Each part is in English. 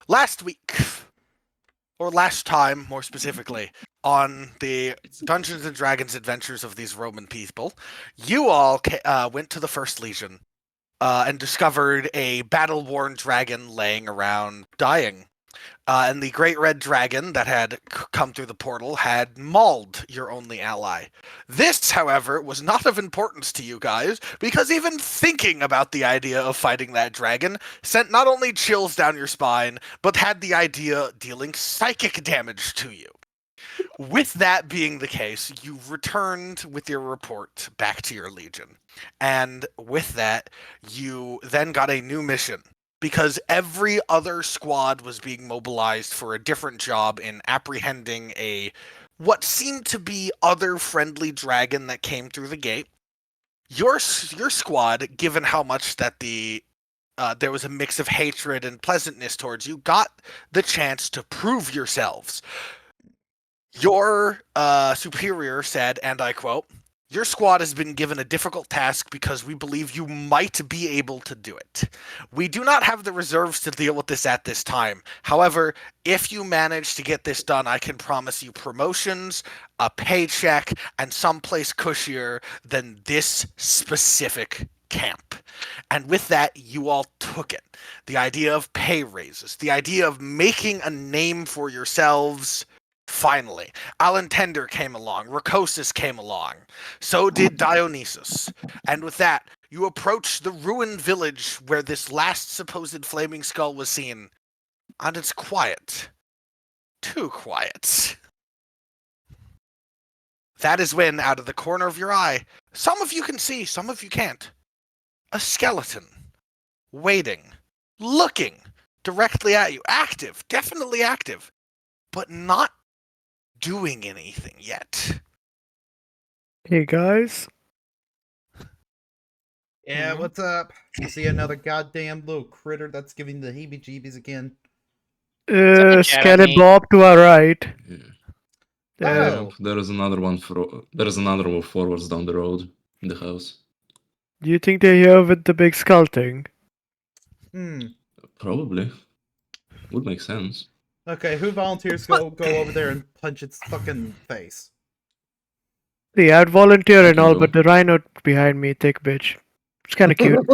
Last week, or last time, more specifically, on the Dungeons and Dragons adventures of these Roman people, you all went to the First Legion and discovered a battle-worn dragon laying around dying. And the great red dragon that had come through the portal had mauled your only ally. This, however, was not of importance to you guys, because even thinking about the idea of fighting that dragon sent not only chills down your spine, but had the idea dealing psychic damage to you. With that being the case, you returned with your report back to your legion. And with that, you then got a new mission. Because every other squad was being mobilized for a different job in apprehending what seemed to be other friendly dragon that came through the gate. Your squad, given how much that there was a mix of hatred and pleasantness towards you, got the chance to prove yourselves. Your superior said, and I quote, "Your squad has been given a difficult task because we believe you might be able to do it. We do not have the reserves to deal with this at this time. However, if you manage to get this done, I can promise you promotions, a paycheck, and someplace cushier than this specific camp." And with that, you all took it. The idea of pay raises, the idea of making a name for yourselves. Finally, Alan Tender came along, Rakosis came along, so did Dionysus. And with that, you approach the ruined village where this last supposed flaming skull was seen. And it's quiet. Too quiet. That is when, out of the corner of your eye, some of you can see, some of you can't. A skeleton. Waiting. Looking directly at you. Active. Definitely active. But not doing anything yet. Hey guys. Yeah, what's up? You see another goddamn little critter that's giving the heebie-jeebies again? Skeleton Bob to our right. Oh. There is another one forwards down the road in the house. Do you think they're here with the big skull thing? Probably. Would make sense. Okay, who volunteers to go over there and punch its fucking face? See, I'd volunteer and all, but the rhino behind me, thick bitch. It's kind of cute.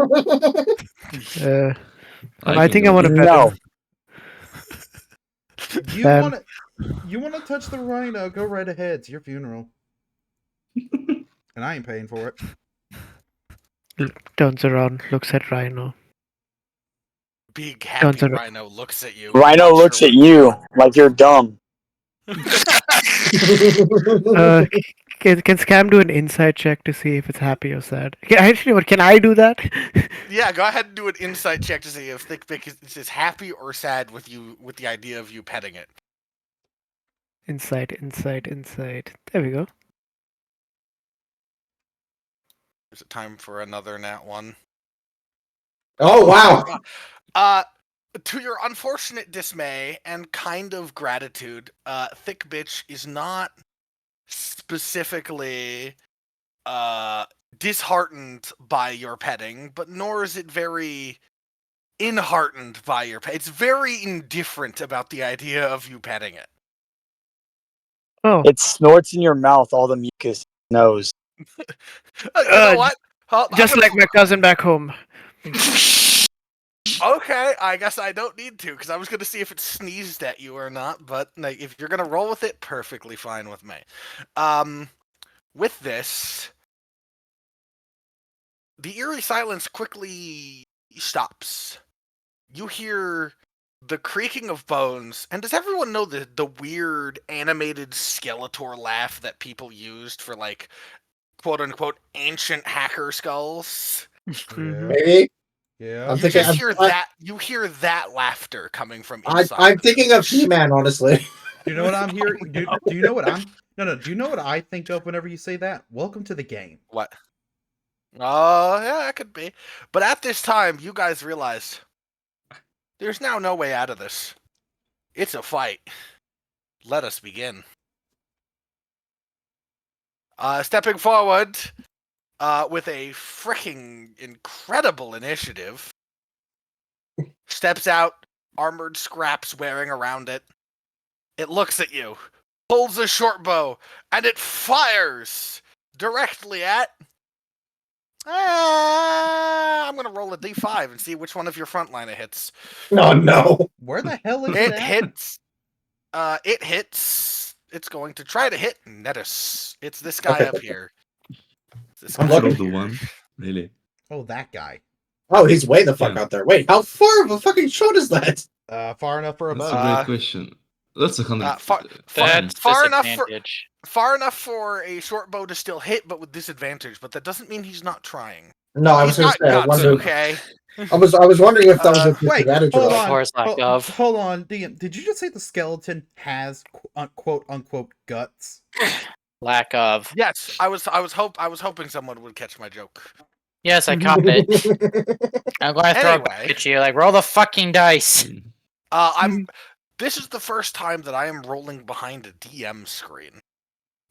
I think I want to pet him. You want to touch the rhino? Go right ahead. It's your funeral, and I ain't paying for it. Turns around, looks at Rhino. Big happy Rhino looks at you. Rhino looks at you like you're dumb. Can Scam do an insight check to see if it's happy or sad? Actually, can I do that? Yeah, go ahead and do an insight check to see if Thickbick is happy or sad with the idea of you petting it. Insight. There we go. Is it time for another nat one? Oh, wow. To your unfortunate dismay and kind of gratitude, Thick Bitch is not specifically disheartened by your petting, but nor is it very enheartened by your pet. It's very indifferent about the idea of you petting it. Oh. It snorts in your mouth all the mucus in your nose. You know what? Just like my cousin back home. Okay, I guess I don't need to, because I was going to see if it sneezed at you or not, but like, if you're going to roll with it, perfectly fine with me. With this, the eerie silence quickly stops. You hear the creaking of bones, and does everyone know the weird animated Skeletor laugh that people used for, like, quote-unquote ancient hacker skulls? Maybe. Yeah. You hear that laughter coming from inside. I'm thinking of He-Man, honestly. Do you know what I'm hearing? Do you know what I'm? No. Do you know what I think of whenever you say that? Welcome to the game. What? Oh, yeah, that could be. But at this time, you guys realize there's now no way out of this. It's a fight. Let us begin. Stepping forward with a freaking incredible initiative, steps out armored scraps wearing around it. It looks at you, pulls a short bow, and it fires directly at. I'm gonna roll a d5 and see which one of your frontline it hits. Oh no. Where the hell is It that? hits. It hits. It's going to try to hit Netis. It's this guy Okay. up here. This I'm guy looking. up The here. one. Really? Oh, that guy. Oh, he's way the fuck Yeah. out there. Wait, how far of a fucking shot is that? Far enough for a That's bow. a great question. That's 100. That's Far enough for disadvantage. far enough for a short bow to still hit, but with disadvantage. But that doesn't mean he's not trying. No, I was He's gonna got say. I guts, wondered. okay? I was wondering if that was a Wait, disadvantage. hold or on. Horse lack of. Hold on, DM. Did you just say the skeleton has quote unquote guts? Lack of. Yes, I was hoping someone would catch my joke. Yes, I caught it. I'm going to throw it Anyway. back at you. Like, roll the fucking dice. I'm. This is the first time that I am rolling behind a DM screen.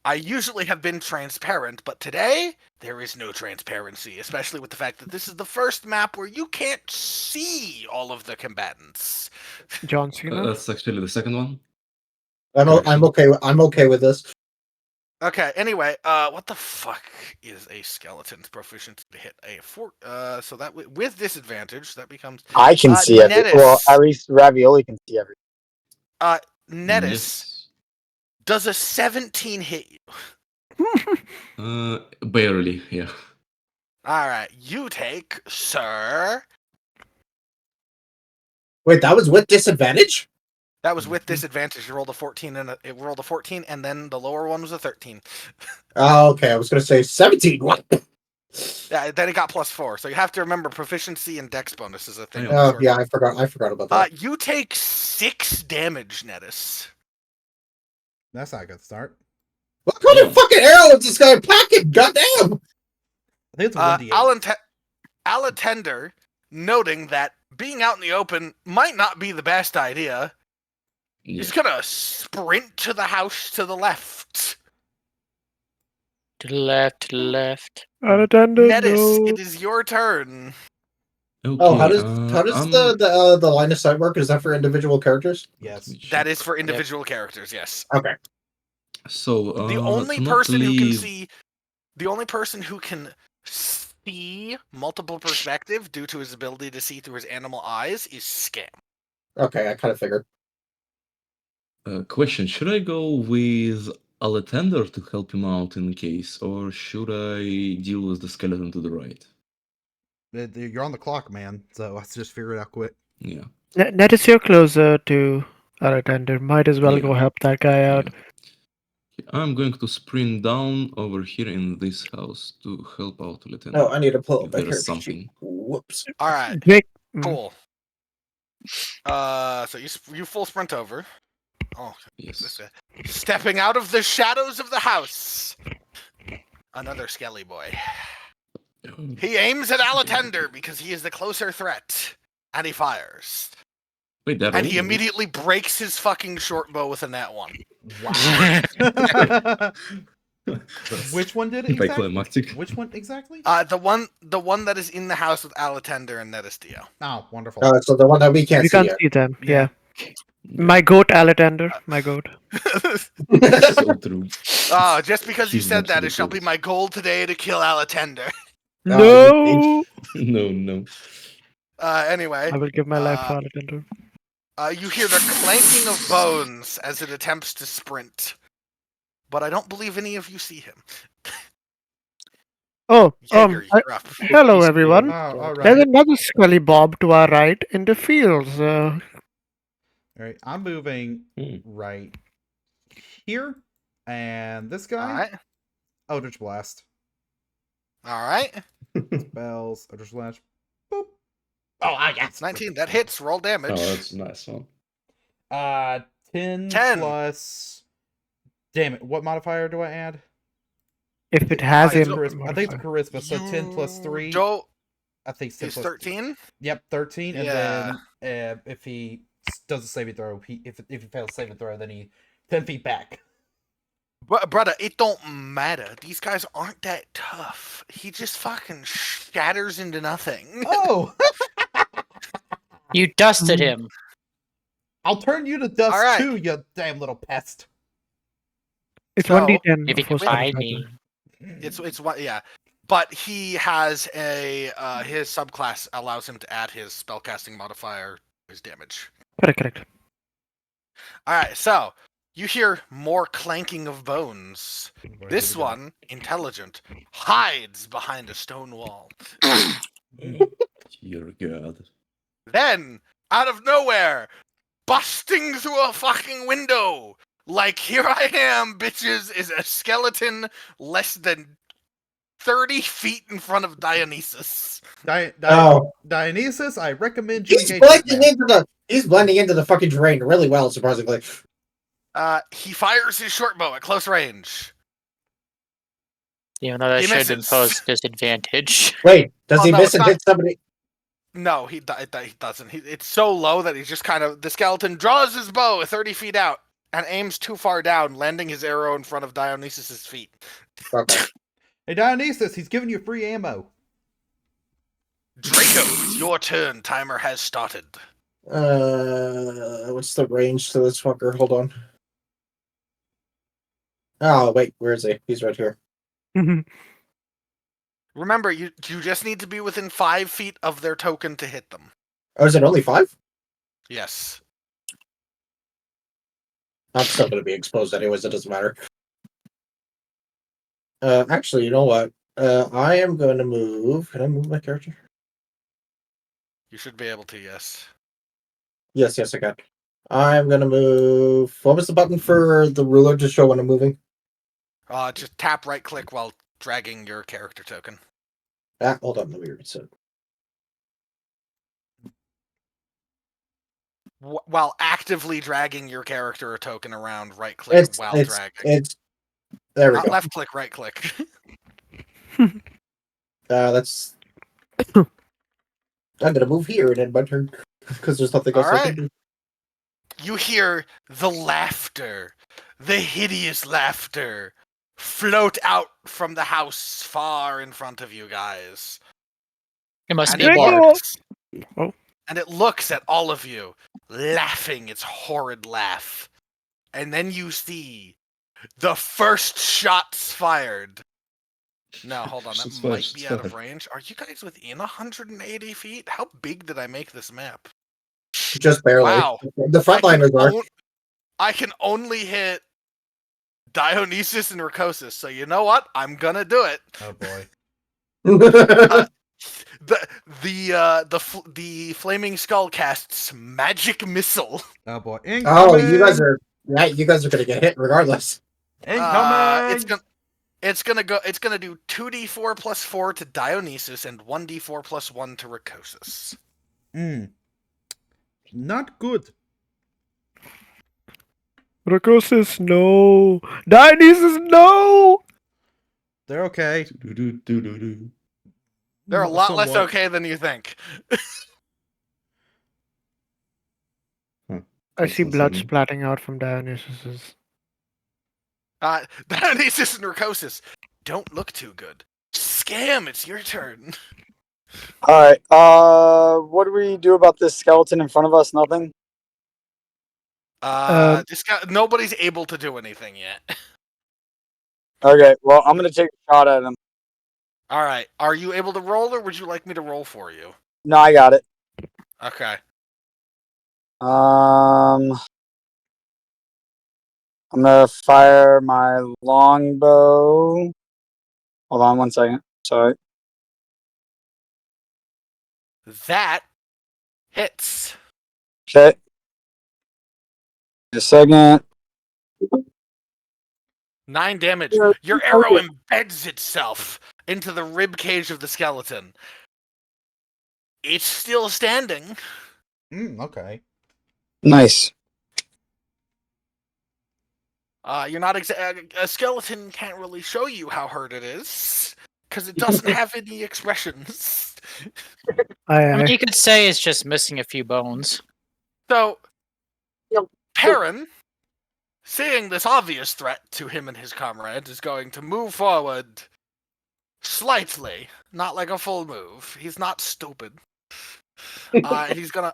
I usually have been transparent, but today there is no transparency, especially with the fact that this is the first map where you can't see all of the combatants. John Cena. That's actually the second one. I'm okay. I'm okay with this. Okay, anyway, what the fuck is a skeleton's proficiency to hit a four? So that with disadvantage, that becomes I can see everything. Well, Netis. at least Ravioli can see everything. Netis. Yes. Does a 17 hit you? Barely, yeah. All right, you take, sir. Wait, that was with disadvantage? That was with disadvantage. You rolled a 14 and it rolled a 14, and then the lower one was a 13. Oh, okay. I was gonna say 17. What? Yeah, then it got +4. So you have to remember proficiency and dex bonus is a thing. Oh, yeah, I forgot. I forgot about that. You take 6 damage, Netis. That's not a good start. What kind of fucking arrow is this guy packing? Goddamn! I think it's a 1d8. Alatender, noting that being out in the open might not be the best idea, Yeah. is gonna sprint to the house to the left. To the left, to the left. Unattended, Netis, no. it is your turn. Okay, Oh, how does I'm- the line of sight work? Is that for individual characters? Yes. Let me That check. is for individual characters, yes. Okay. So The only to not person who can leave- see, the only person who can see multiple perspective due to his ability to see through his animal eyes is Scam. Okay, I kind of figured. Question: should I go with Alatender to help him out in case, or should I deal with the skeleton to the right? You're on the clock, man. So let's just figure it out quick. Yeah. Netis, you're closer to Unattended. Might as well Yeah. go help that guy out. Yeah. I'm going to sprint down over here in this house to help out Alatender. Oh, I need to pull if up my there is character sheet. something. Whoops. All right, Jake, cool. So you full sprint over. Oh, Yes. this guy. Stepping out of the shadows of the house. Another skelly boy. He aims at Alatender because he is the closer threat, and he fires. Wait, that And he rolled? immediately breaks his fucking short bow with a nat 1. Wow. That's Which one did it exactly? anticlimactic. Which one exactly? The one that is in the house with Alatender and Netis Dio. Oh, wonderful. So the one that we can't you see can't yet. see them. Yeah. Yeah. My goat, Alatender. My goat. So true. Oh, just because you He's said that, actually it shall be good. my goal today to kill Alatender. No! No. Anyway, I will give my life to Alatender. you hear the clanking of bones as it attempts to sprint. But I don't believe any of you see him. Oh, Jaeger, you're up. hello everyone. Oh, all There's right. another Scully Bob to our right in the fields. All right. I'm moving Hmm. right here. And this guy. Alright. Eldritch Blast. Alright. Spells. Eldritch Blast. Boop. Oh, yes. 19. That hits. Roll damage. Oh, that's a nice one. 10 10. plus. Damn it. What modifier do I add? If it has it's him. Charisma. I think it's a charisma. So 10 plus 3. Joe I think 10 is plus 13. Yep, 13. And Yeah. then if he does a saving throw, if he fails saving throw, then he 10 feet back. Brother, it don't matter. These guys aren't that tough. He just fucking shatters into nothing. Oh! You dusted him. I'll turn you to dust All right. too, you damn little pest. It's So, 1d10 If you can force find damage. me. it's what yeah. But he has a his subclass allows him to add his spellcasting modifier to his damage. Correct. All right, so you hear more clanking of bones. Boy, This here we go. one, intelligent, hides behind a stone wall. Dear God. Then, out of nowhere, busting through a fucking window, like here I am, bitches, is a skeleton less than 30 feet in front of Dionysus. Oh. Dionysus, I recommend you He's engage that blending man. he's blending into the fucking terrain really well, surprisingly. He fires his short bow at close range. Even though that He should misses. impose disadvantage. Wait, does Well, he no, miss it's and not- hit somebody? No, he doesn't. It's so low that he's just kind of... The skeleton draws his bow 30 feet out and aims too far down, landing his arrow in front of Dionysus' feet. Okay. Hey, Dionysus, he's giving you free ammo. Draco, it's your turn. Timer has started. What's the range to this fucker? Hold on. Oh, wait, where is he? He's right here. Remember, you just need to be within 5 feet of their token to hit them. Oh, is it only 5? Yes. I'm still going to be exposed anyways, it doesn't matter. Actually, you know what? I am going to move. Can I move my character? You should be able to, yes. Yes, I can. I'm going to move. What was the button for the ruler to show when I'm moving? Just tap right click while dragging your character token. Ah, hold on, let me reset. While actively dragging your character or token around, right click while dragging. There we Not go. left click, right click. That's. I'm gonna move here and end my turn because there's nothing else I Alright. can do. You hear the laughter, the hideous laughter, float out from the house far in front of you guys. It must And be it Draco! Bart. looks, Oh. and it looks at all of you, laughing its horrid laugh. And then you see the first shots fired. No, hold on, that Shots might fired, be shots out of fired. range. Are you guys within 180 feet? How big did I make this map? Just barely. Wow. The frontliners are. I can only hit Dionysus and Rakosis, so you know what? I'm gonna do it. Oh boy. The flaming skull casts magic missile. Oh boy. Oh, Incoming! you guys are right. You guys are gonna get hit regardless. Incoming! It's gonna do 2d4 plus 4 to Dionysus and 1d4 plus 1 to Rakosis. Not good. Rakosis, no. Dionysus, no. They're okay. Do-do-do-do-do. They're a lot less Somewhat. okay than you think. I see blood Sudden. splatting out from Dionysus's. Dionysus and Rakosis don't look too good. Scam, it's your turn. Alright, what do we do about this skeleton in front of us? Nothing? This guy, nobody's able to do anything yet. Okay, well, I'm gonna take a shot at him. All right, are you able to roll, or would you like me to roll for you? No, I got it. Okay. I'm gonna fire my longbow. Hold on 1 second. Sorry. That hits. Okay. A second. 9 damage. Yeah, Your arrow embeds itself into the rib cage of the skeleton. It's still standing. Okay. Nice. You're not a skeleton can't really show you how hurt it is because it doesn't have any expressions. I mean, you could say it's just missing a few bones. So, Yep. Perrin, seeing this obvious threat to him and his comrades, is going to move forward slightly, not like a full move. He's not stupid. And he's going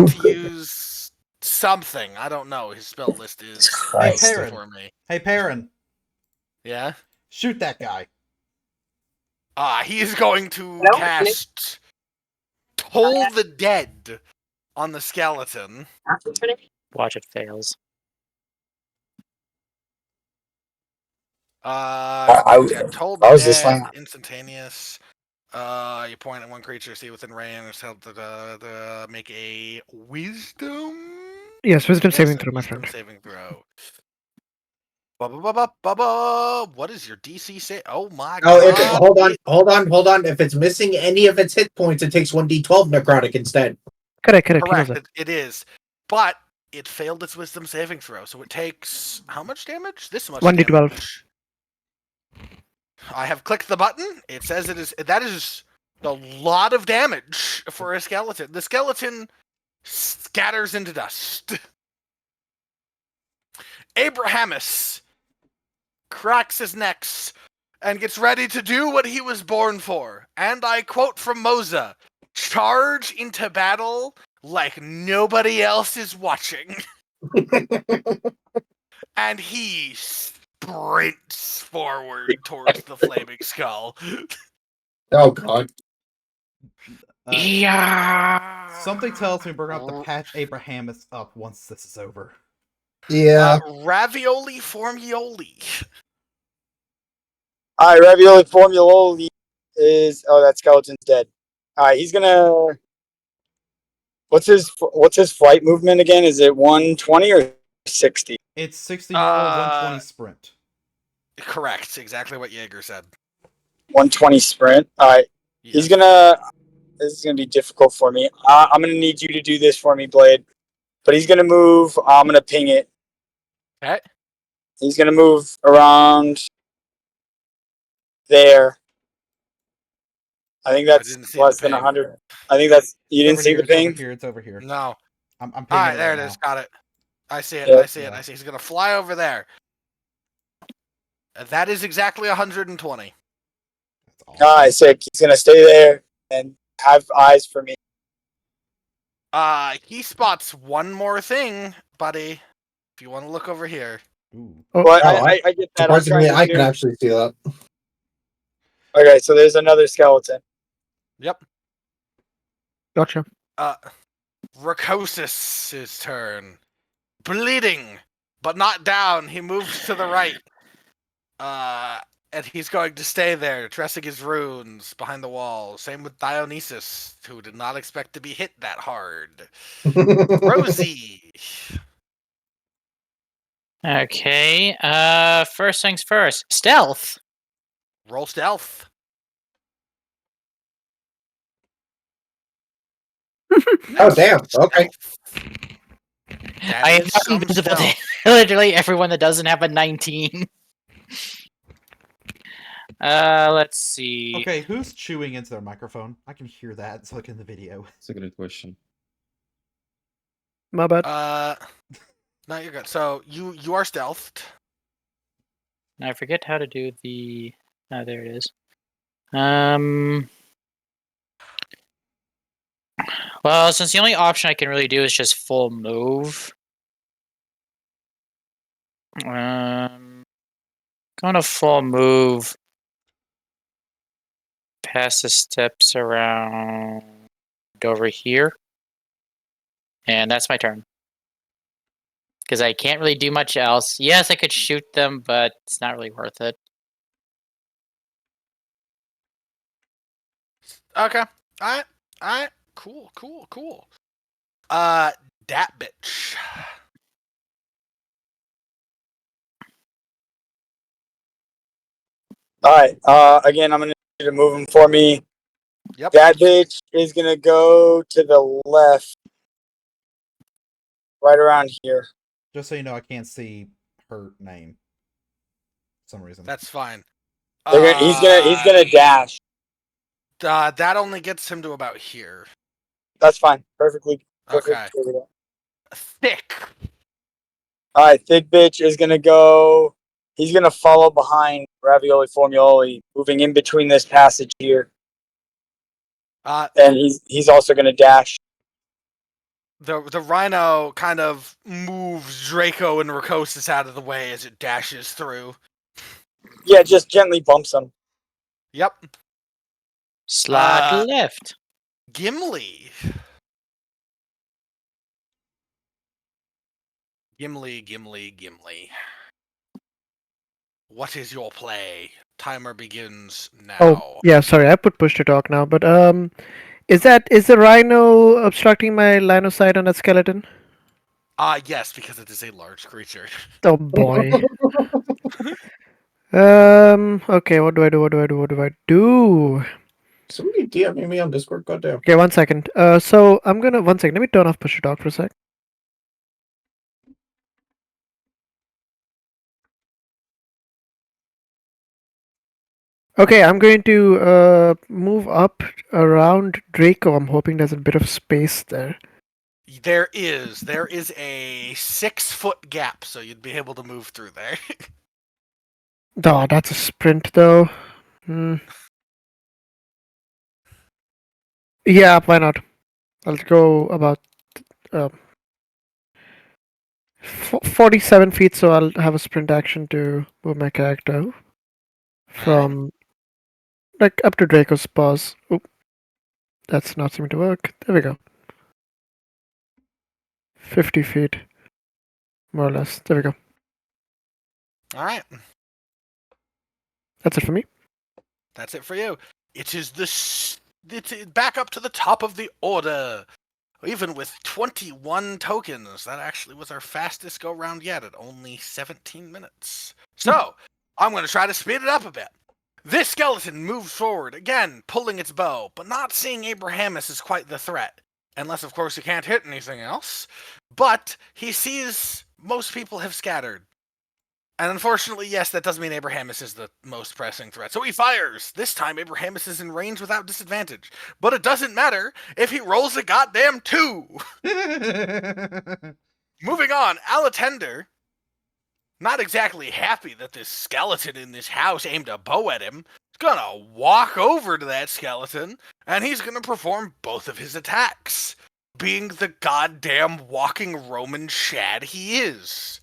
to use something. I don't know. His spell list is Hey, Christ. posted Perrin. for me. Hey, Perrin, Yeah. shoot that guy. He is going to No, cast Toll the Dead on the skeleton. Watch it fails. Yeah, Toll the I was just Dead, like, instantaneous. You point at one creature, see within range, help to make a wisdom. Yes, wisdom Yes, saving a throw, my wisdom friend. saving throw. Ba-ba-ba-ba-ba-ba. What is your DC say? Oh my oh, god. hold on. If it's missing any of its hit points, it takes 1d12 necrotic instead. Correct. He knows Correct, that. it is. But it failed its wisdom saving throw, so it takes how much damage? This much 1d12. damage. I have clicked the button. It says that is a lot of damage for a skeleton. The skeleton scatters into dust. Abrahamus cracks his neck and gets ready to do what he was born for. And I quote from Moza, charge into battle like nobody else is watching. And he sprints forward towards the flaming skull. Oh god. Yeah. Something tells me we're going to have to patch Abrahamus up once this is over. Yeah. Ravioli formioli. Alright, Ravioli Formuloli is that skeleton's dead. Alright, he's gonna what's his flight movement again? Is it 120 or 60? It's 60 normal, 120 sprint. Correct, exactly what Jaeger said. 120 sprint. Alright. Yes. He's gonna this is gonna be difficult for me. I'm gonna need you to do this for me, Blade. But he's gonna move, I'm gonna ping it. Okay. He's gonna move around there. I think that's didn't see less the than ping. 100. I think that's you It's didn't over see here, the it's ping? over here. It's over here. No. I'm pinging Alright, it there right it is. now. Got it. I see it. Yep. I see it. I see it. He's gonna fly over there. That is exactly 120. That's awesome. Alright, sick. He's gonna stay there and have eyes for me. He spots one more thing, buddy. If you want to look over here. Ooh. Oh, But Oh, I get that. I'm trying surprisingly, to I can do. actually see that. Okay, so there's another skeleton. Yep. gotcha. Rakosis' turn. Bleeding, but not down. He moves to the right. And he's going to stay there, dressing his runes behind the wall. Same with Dionysus, who did not expect to be hit that hard. Rosie. Okay. First things first. Stealth. Roll stealth. Oh, damn. Okay. That I am is not some invisible to stealth. literally everyone that doesn't have a 19. Let's see. Okay, who's chewing into their microphone? I can hear that. It's like in the video. That's a great question. My bad. No, you're good. So you are stealthed. I forget how to do the. Oh, there it is. Well, since the only option I can really do is just full move. Going to full move. Pass the steps around over here. And that's my turn. Because I can't really do much else. Yes, I could shoot them, but it's not really worth it. Okay. Alright. Cool. Dat bitch. Alright, again, I'm gonna need you to move him for me. Yep. That bitch is gonna go to the left. Right around here. Just so you know, I can't see her name. For some reason. That's fine. He's gonna dash. That only gets him to about here. That's fine. Perfectly. Okay. Thick. Alright, thick bitch is gonna go. He's gonna follow behind Ravioli Formioli, moving in between this passage here. And he's also gonna dash. the rhino kind of moves Draco and Rakosis out of the way as it dashes through. Yeah, just gently bumps him. Yep. Slide Uh, left. Gimli. Gimli. What is your play? Timer begins now. Oh, yeah, sorry, I put push to talk now, but is the rhino obstructing my line of sight on that skeleton? Yes, because it is a large creature. Oh boy. Okay, what do I do? Somebody DMing me on Discord, goddamn. Okay, 1 second. So I'm gonna 1 second. Let me turn off push to talk for a sec. Okay, I'm going to move up around Draco. I'm hoping there's a bit of space there. There is a 6-foot gap, so you'd be able to move through there. Oh, that's a sprint though. Yeah, why not? I'll go about 47 feet, so I'll have a sprint action to move my character from like up to Draco's paws. Oop, that's not seeming to work. There we go. 50 feet, more or less. There we go. All right, That's it for me. that's it for you. It is it's back up to the top of the order. Even with 21 tokens, that actually was our fastest go round yet at only 17 minutes. So, I'm going to try to speed it up a bit. This skeleton moves forward, again, pulling its bow, but not seeing Abrahamus as quite the threat. Unless, of course, he can't hit anything else. But he sees most people have scattered. And unfortunately, yes, that does mean Abrahamus is the most pressing threat. So he fires. This time, Abrahamus is in range without disadvantage. But it doesn't matter if he rolls a goddamn 2. Moving on, Alatender, not exactly happy that this skeleton in this house aimed a bow at him, is gonna walk over to that skeleton, and he's gonna perform both of his attacks, being the goddamn walking Roman Shad he is.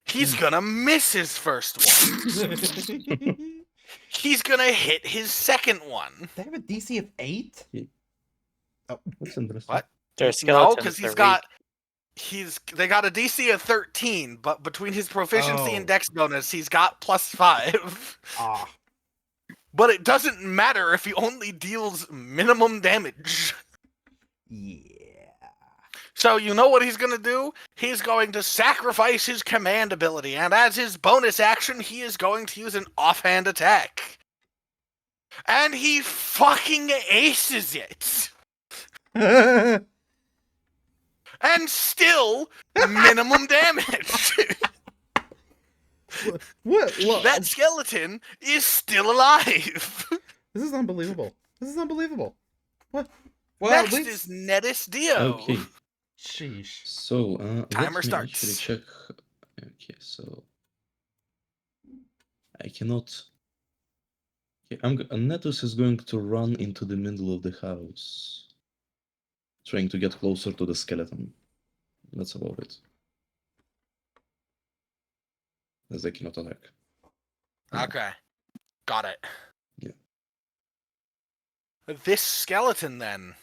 He's gonna miss his first one. He's gonna hit his second one. They have a DC of 8? That's interesting. What? They're No, skeletons. because They're weak. they got a DC of 13, but between his proficiency Oh. and dex bonus, he's got +5. Ah. But it doesn't matter if he only deals minimum damage. Yeah. So you know what he's going to do? He's going to sacrifice his command ability, and as his bonus action, he is going to use an offhand attack. And he fucking aces it! And still, minimum damage! What? That skeleton is still alive! This is unbelievable. What? Well, Next at least... is Netis Dio. Okay, Sheesh. so Timer let me starts. actually check. Okay, so I cannot. Okay, Netus is going to run into the middle of the house, trying to get closer to the skeleton. That's about it. As they cannot attack. Okay. Got it. Yeah. This skeleton, then,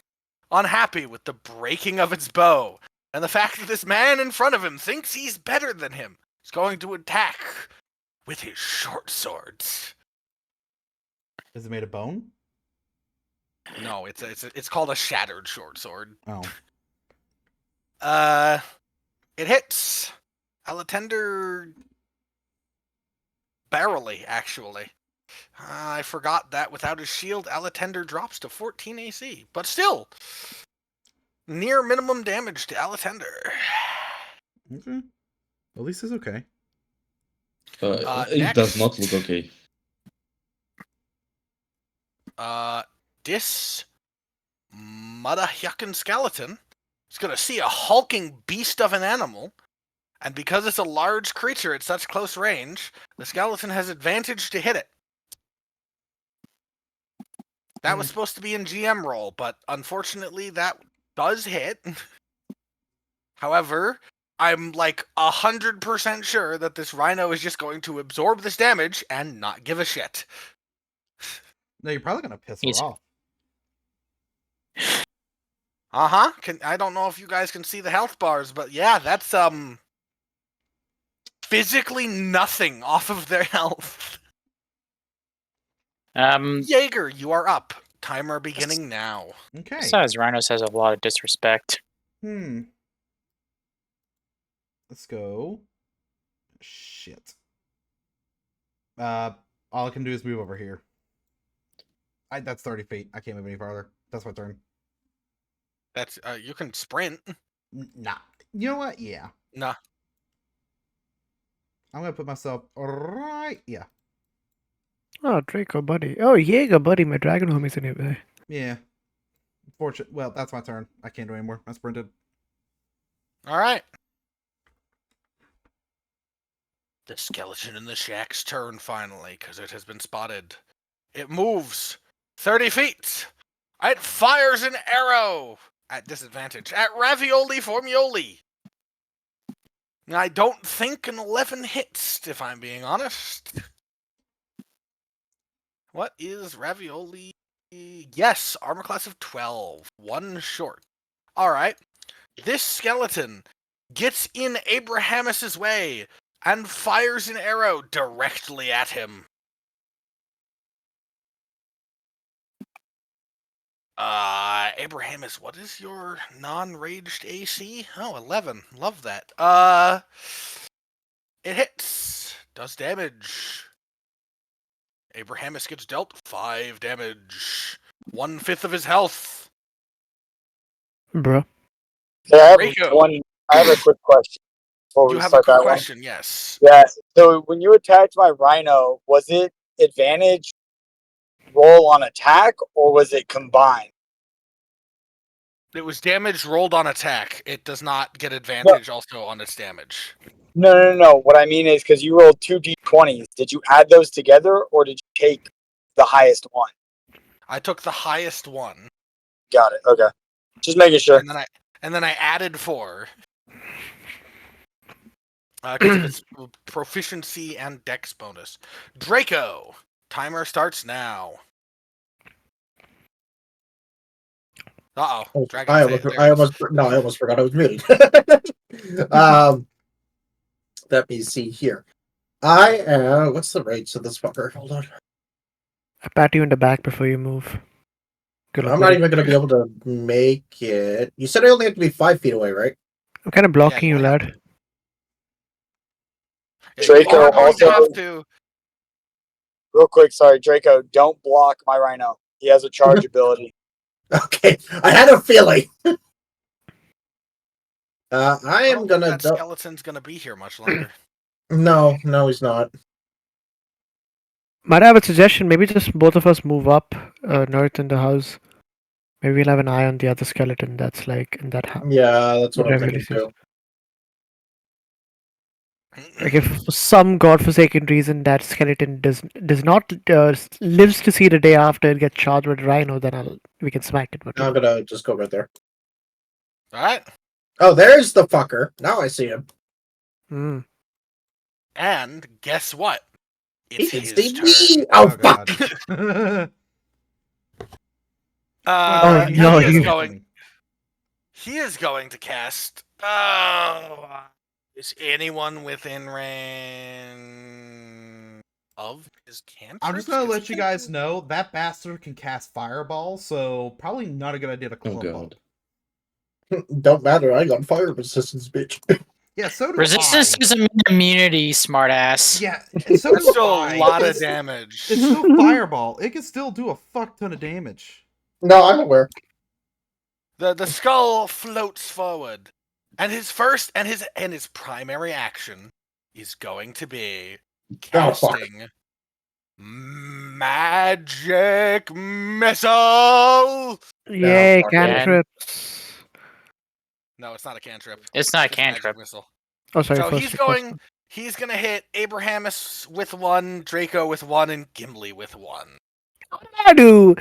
unhappy with the breaking of its bow, and the fact that this man in front of him thinks he's better than him, is going to attack with his short swords. Is it made of bone? No, it's called a shattered short sword. Oh. It hits Alatender barely, actually. I forgot that without his shield, Alatender drops to 14 AC. But still, near minimum damage to Alatender. Okay. At least it's okay. It does not look okay. This Mudahyakan skeleton is going to see a hulking beast of an animal. And because it's a large creature at such close range, the skeleton has advantage to hit it. That was supposed to be in GM roll, but unfortunately that does hit. However, I'm like 100% sure that this rhino is just going to absorb this damage and not give a shit. No, you're probably gonna piss her He's- off. Uh-huh. I don't know if you guys can see the health bars, but yeah, that's physically nothing off of their health. Jaeger, you are up. Timer beginning now. Okay. Besides, Rhinos has a lot of disrespect. Let's go. Shit. All I can do is move over here. That's 30 feet. I can't move any farther. That's my turn. That's you can sprint. Nah. You know what? Yeah. Nah. I'm gonna put myself right. Yeah. Oh, Draco, buddy. Oh, Jaeger, buddy. My dragon homie's in here. Yeah. Fortunate. Well, that's my turn. I can't do anymore. I sprinted. All right. The skeleton in the shack's turn finally, because it has been spotted. It moves 30 feet. It fires an arrow at disadvantage at Ravioli Formioli. I don't think an 11 hits, if I'm being honest. What is Ravioli? Yes, armor class of 12. One short. All right. This skeleton gets in Abrahamus's way and fires an arrow directly at him. Abrahamus, what is your non-raged AC? Oh, 11. Love that. It hits. Does damage. Abrahamus gets dealt 5 damage. 1/5 of his health. Bro. Yeah, Draco. I have a quick question. Before You we have a start quick that one. question, yes. Yeah. So when you attacked my rhino, was it advantage roll on attack or was it combined? It was damage rolled on attack. It does not get advantage also on its damage. No. What I mean is because you rolled 2 d20s. Did you add those together or did you take the highest one? I took the highest one. Got it. Okay. Just making sure. And then I added 4. Because of its proficiency and dex bonus. Draco, timer starts now. Uh-oh. Dragon I there it almost forgot I was muted. Let me see here. What's the rates of this fucker? Hold on. I pat you in the back before you move. Good luck, I'm not buddy. even going to be able to make it. You said I only have to be 5 feet away, right? I'm kind of blocking you you, have lad. Draco you are going to also- have to. Real quick, sorry, Draco, don't block my rhino. He has a charge ability. Okay, I had a feeling. I I am don't going think that to. skeleton's gonna be here much longer. No, he's not. Might I have a suggestion? Maybe just both of us move up north in the house. Maybe we'll have an eye on the other skeleton that's like in that house. Yeah, that's what I'm Whatever thinking it is. too. Like if for some godforsaken reason that skeleton does not lives to see the day after it gets charged with rhino, then we can smack it. But I'm going to just go right there. Alright. Oh, there's the fucker. Now I see him. Mm. And guess what? He It's can his see turn. me. Oh, fuck. God. Oh, He no, is you- going. He is going to cast. Is anyone within range of his cantrip? I'm just gonna let you guys know that bastard can cast fireball, so probably not a good idea to Oh clump up. god. Don't matter. I got fire resistance, bitch. Yeah, so do Resistance I. doesn't mean immunity, smartass. Yeah, so That's do still I. a lot of It's- damage. It's still fireball. It can still do a fuck ton of damage. No, I'm aware. The skull floats forward, and his first and his primary action is going to be Oh, fuck. casting magic missile. Yay, fuck, man. cantrips. No, it's not a cantrip. It's not a It's magic cantrip. missile. Oh, sorry. So first he's gonna hit Abrahamus with 1, Draco with 1, and Gimli with 1. What did I do?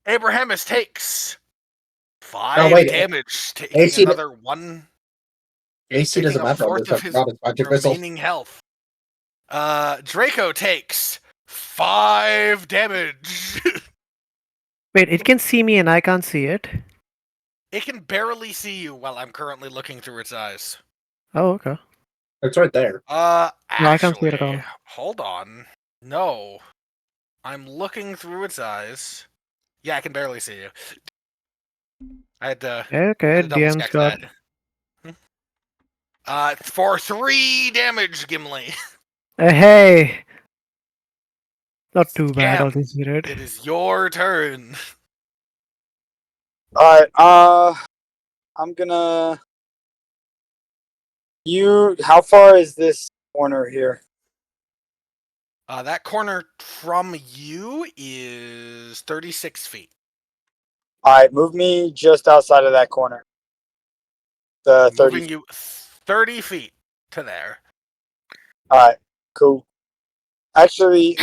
Abrahamus takes 5 wait, damage, taking AC another 1, AC taking doesn't a matter on fourth this. of his Not as magic missile. remaining health. Draco takes 5 damage. Wait, it can see me and I can't see it. It can barely see you while I'm currently looking through its eyes. Oh, okay. It's right there. No, I can't see it at Actually, all. hold on. No. I'm looking through its eyes. Yeah, I can barely see you. I had to, Okay, double DM's check got. that. For 3 damage, Gimli. Hey! Not too bad, Cam, all considered. it is your turn. Alright, I'm gonna. How far is this corner here? That corner from you is 36 feet. Alright, move me just outside of that corner. The 30. Moving you 30 feet to there. Alright, cool. Actually,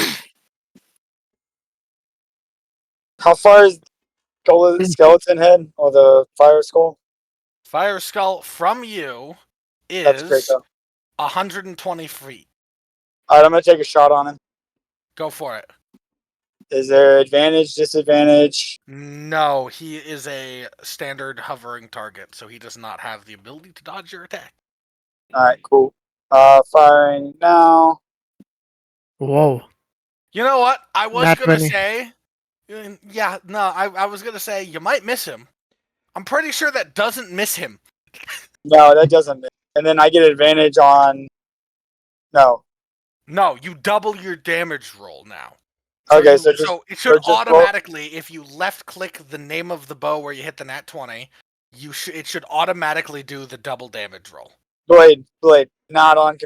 how far is skeleton head or the fire skull? Fire Skull from you That's great is though. 120 feet. Alright, I'm gonna take a shot on him. Go for it. Is there advantage, disadvantage? No, he is a standard hovering target, so he does not have the ability to dodge your attack. Alright, cool. Firing now. Whoa. You know what? I was Nat gonna 20. say, yeah, no, I was gonna say you might miss him. I'm pretty sure that doesn't miss him. No, that doesn't. And then I get advantage on. No. No, you double your damage roll now. Okay, so it should just roll- automatically, if you left click the name of the bow where you hit the nat 20, it should automatically do the double damage roll. Blade, not on.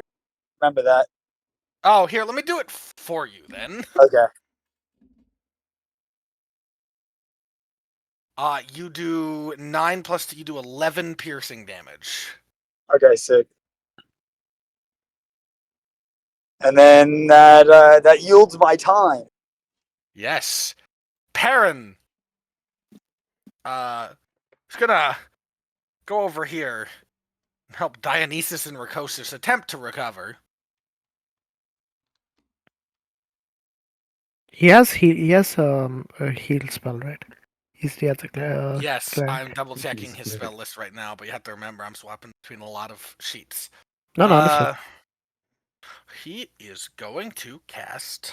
Remember that. Oh, here, let me do it for you then. Okay. You do 9 plus you do 11 piercing damage. Okay, sick. And then that yields my time. Yes. Perrin. It's gonna go over here and help Dionysus and Rakosis attempt to recover. He has a heal spell, right? He has a Yes, strength. I'm double checking his He's spell list right now, but you have to remember I'm swapping between a lot of sheets. No, understood. He is going to cast.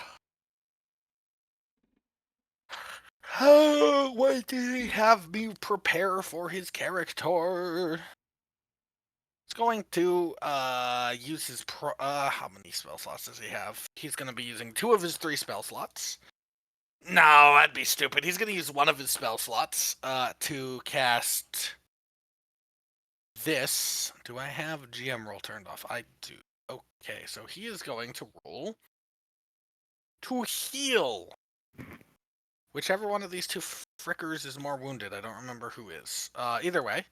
Oh, what did he have me prepare for his character? He's going to use his how many spell slots does he have? He's going to be using 2 of his 3 spell slots. No, that'd be stupid. He's going to use 1 of his spell slots to cast this. Do I have GM roll turned off? I do. Okay, so he is going to roll to heal. Whichever one of these 2 frickers is more wounded. I don't remember who is. Either way.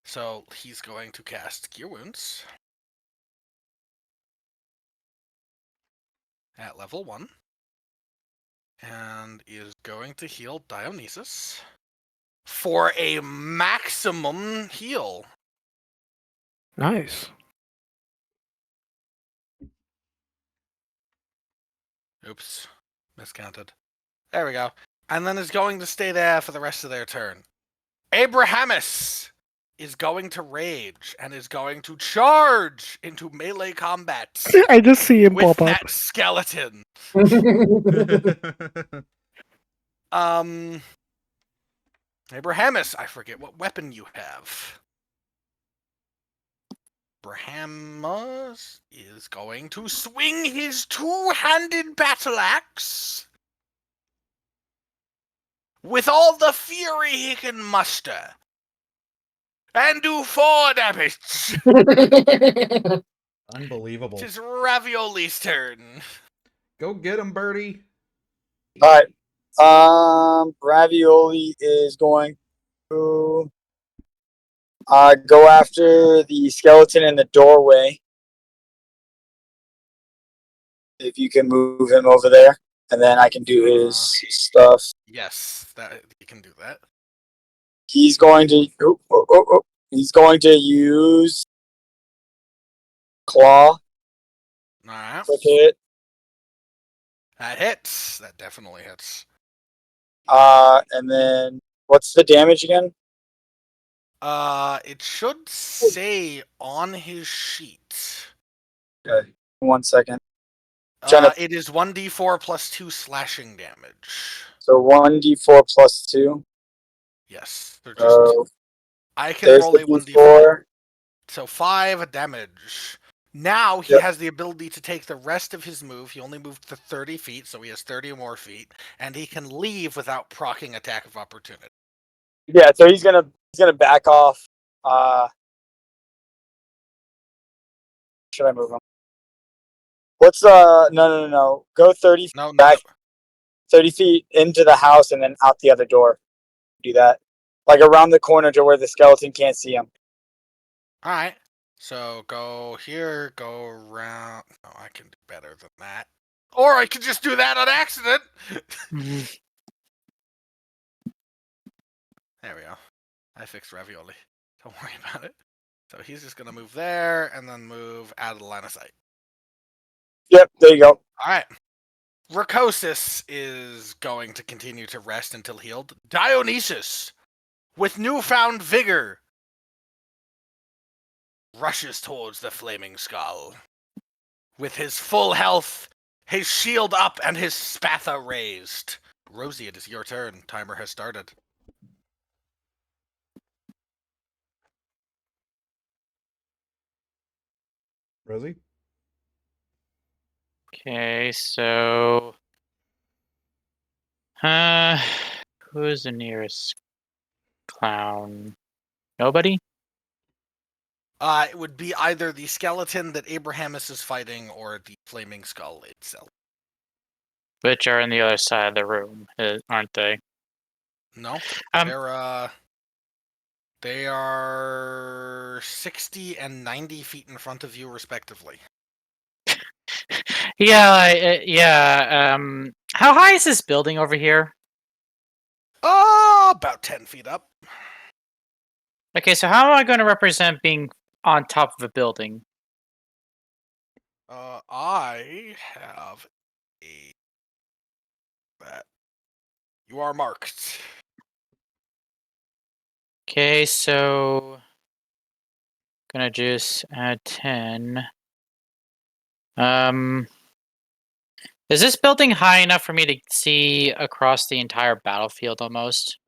So he's going to cast Cure Wounds at level 1. And is going to heal Dionysus for a maximum heal. Nice. Oops. Miscounted. There we go. And then is going to stay there for the rest of their turn. Abrahamus is going to rage and is going to charge into melee combat I just see him with pop up. that skeleton. Abrahamus, I forget what weapon you have. Abrahamus is going to swing his 2-handed battle axe with all the fury he can muster and do 4 damage. Unbelievable. It is Ravioli's turn. Go get him, Birdie. Alright. Ravioli is going to go after the skeleton in the doorway. If you can move him over there, and then I can do his stuff. Yes, that you can do that. he's going to. He's going to use claw. Alright. Quick hit. That hits. That definitely hits. And then what's the damage again? It should say on his sheet. Okay, 1 second. Trying to- It is 1d4 plus 2 slashing damage. So 1d4 plus 2. Yes. They're just. So I can there's roll the a 1d4. d4. So 5 damage. Now he Yep. has the ability to take the rest of his move. He only moved to 30 feet, so he has 30 more feet, and he can leave without proccing attack of opportunity. Yeah, so he's gonna back off. Should I move him? What's no. Go 30 No, back 30 feet into the house and then out the other door. Do that. Like around the corner to where the skeleton can't see him. Alright. So go here, go around. No, I can do better than that. Or I could just do that on accident. There we go. I fixed ravioli. Don't worry about it. So he's just gonna move there and then move out of the line of sight. Yep, there you go. Alright. Rakosis is going to continue to rest until healed. Dionysus, with newfound vigor, rushes towards the flaming skull. With his full health, his shield up, and his spatha raised. Rosie, it is your turn. Timer has started. Rosie? Okay, so who's the nearest clown? Nobody? It would be either the skeleton that Abrahamus is fighting or the flaming skull itself. Which are on the other side of the room, aren't they? No, Um, they are 60 and 90 feet in front of you, respectively. yeah. How high is this building over here? About 10 feet up. Okay, so how am I going to represent being on top of a building? I have a that you are marked. Okay, so gonna just add 10. Is this building high enough for me to see across the entire battlefield almost?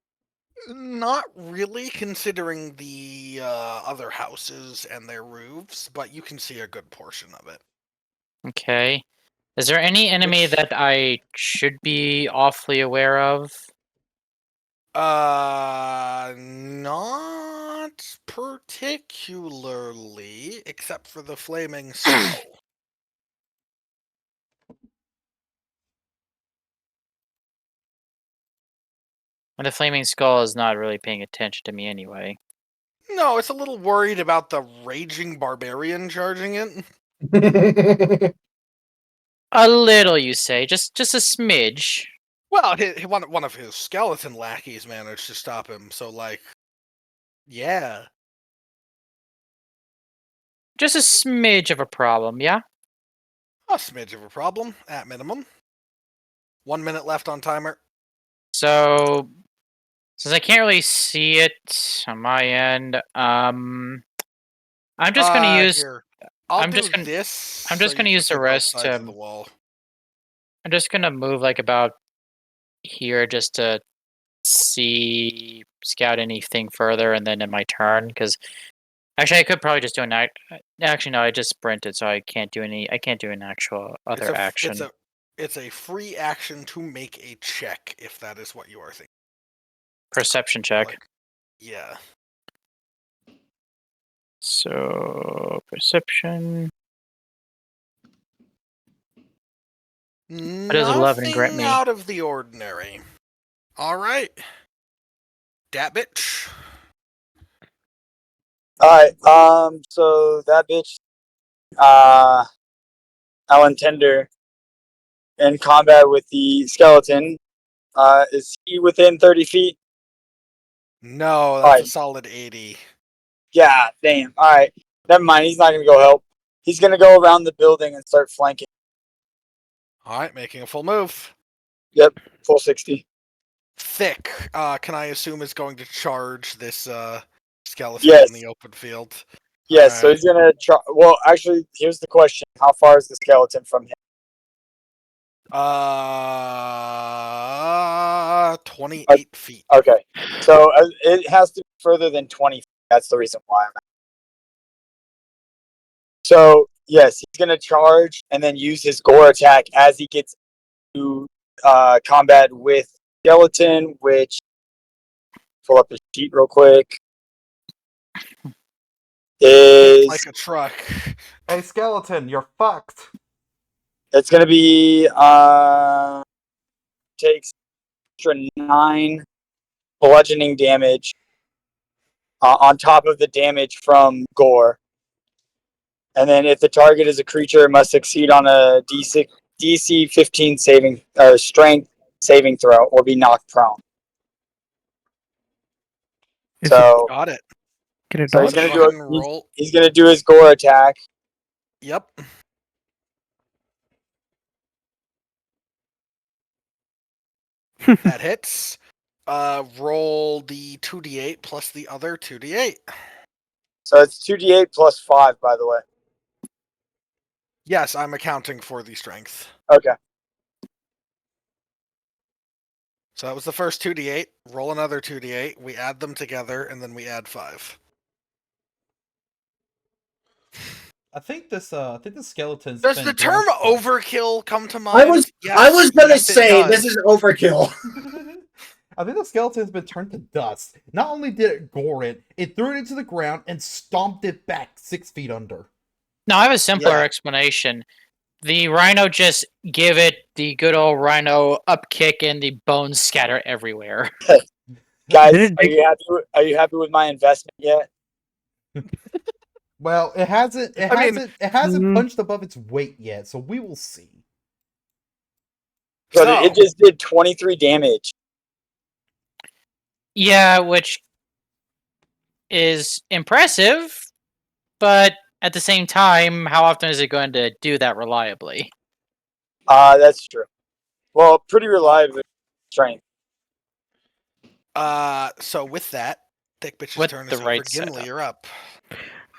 Not really, considering the other houses and their roofs, but you can see a good portion of it. Okay. Is there any enemy Which- that I should be awfully aware of? Not particularly, except for the flaming skull. And the flaming skull is not really paying attention to me anyway. No, it's a little worried about the raging barbarian charging it. A little, you say? Just a smidge. Well, one of his skeleton lackeys managed to stop him, so like, yeah. Just a smidge of a problem, yeah? A smidge of a problem, at minimum. 1 minute left on timer. So, since I can't really see it on my end, I'm just gonna use. Here. I'll I'm do just gonna. this. I'm just so gonna you use can the hit both rest sides of to. the wall. I'm just gonna move like about here just to scout anything further, and then in my turn, because actually I could probably just do an act. Actually, no, I just sprinted, so I can't do any. I can't do an actual other action. It's a free action to make a check if that is what you are thinking. Perception check. Like, yeah. So perception. does 11 grant Nothing me? out of the ordinary. All right. Dat bitch. Alright, so that bitch Alan Tender in combat with the skeleton. Is he within 30 feet? No, that's a Alright. solid 80. Yeah, damn. Alright. Never mind, he's not gonna go help. He's gonna go around the building and start flanking. All right, making a full move. Yep, full 60. Thick, can I assume is going to charge this skeleton Yes. in the open field? Yes, so Alright. he's gonna try. Well, actually, here's the question: how far is the skeleton from him? 28 feet. Okay, so it has to be further than 20 feet. That's the reason why I'm. So yes, he's gonna charge and then use his gore attack as he gets to combat with skeleton. Which pull up his sheet real quick. It's Is like a truck. Hey, skeleton, you're fucked. it's gonna be takes extra 9 bludgeoning damage on top of the damage from gore. And then if the target is a creature, it must succeed on a DC 15 saving strength saving throw or be knocked prone. Is So, Got it. Can it so he's dodge? gonna Go do ahead and roll. he's gonna do his gore attack. Yep. That hits. Roll the 2d8 plus the other 2d8. So it's 2d8 plus 5, by the way. Yes, I'm accounting for the strength. Okay. So that was the first 2d8. Roll another 2d8. We add them together, and then we add 5. I think this skeleton's Does been the term drunk- overkill come to mind? I was Yes, gonna yes, it say does. this is overkill. I think the skeleton's been turned to dust. Not only did it gore it, it threw it into the ground and stomped it back 6 feet under. No, I have a simpler Yeah. explanation. The rhino just give it the good old rhino up kick and the bones scatter everywhere. Guys, Did it are you happy with my investment yet? Well, it hasn't Mhm. punched above its weight yet, so we will see. But So, it just did 23 damage. Yeah, which is impressive, but at the same time, how often is it going to do that reliably? That's true. Well, pretty reliable strength. so with that, Thick Bitch's With turn the is over. right Gimli, setup. you're up.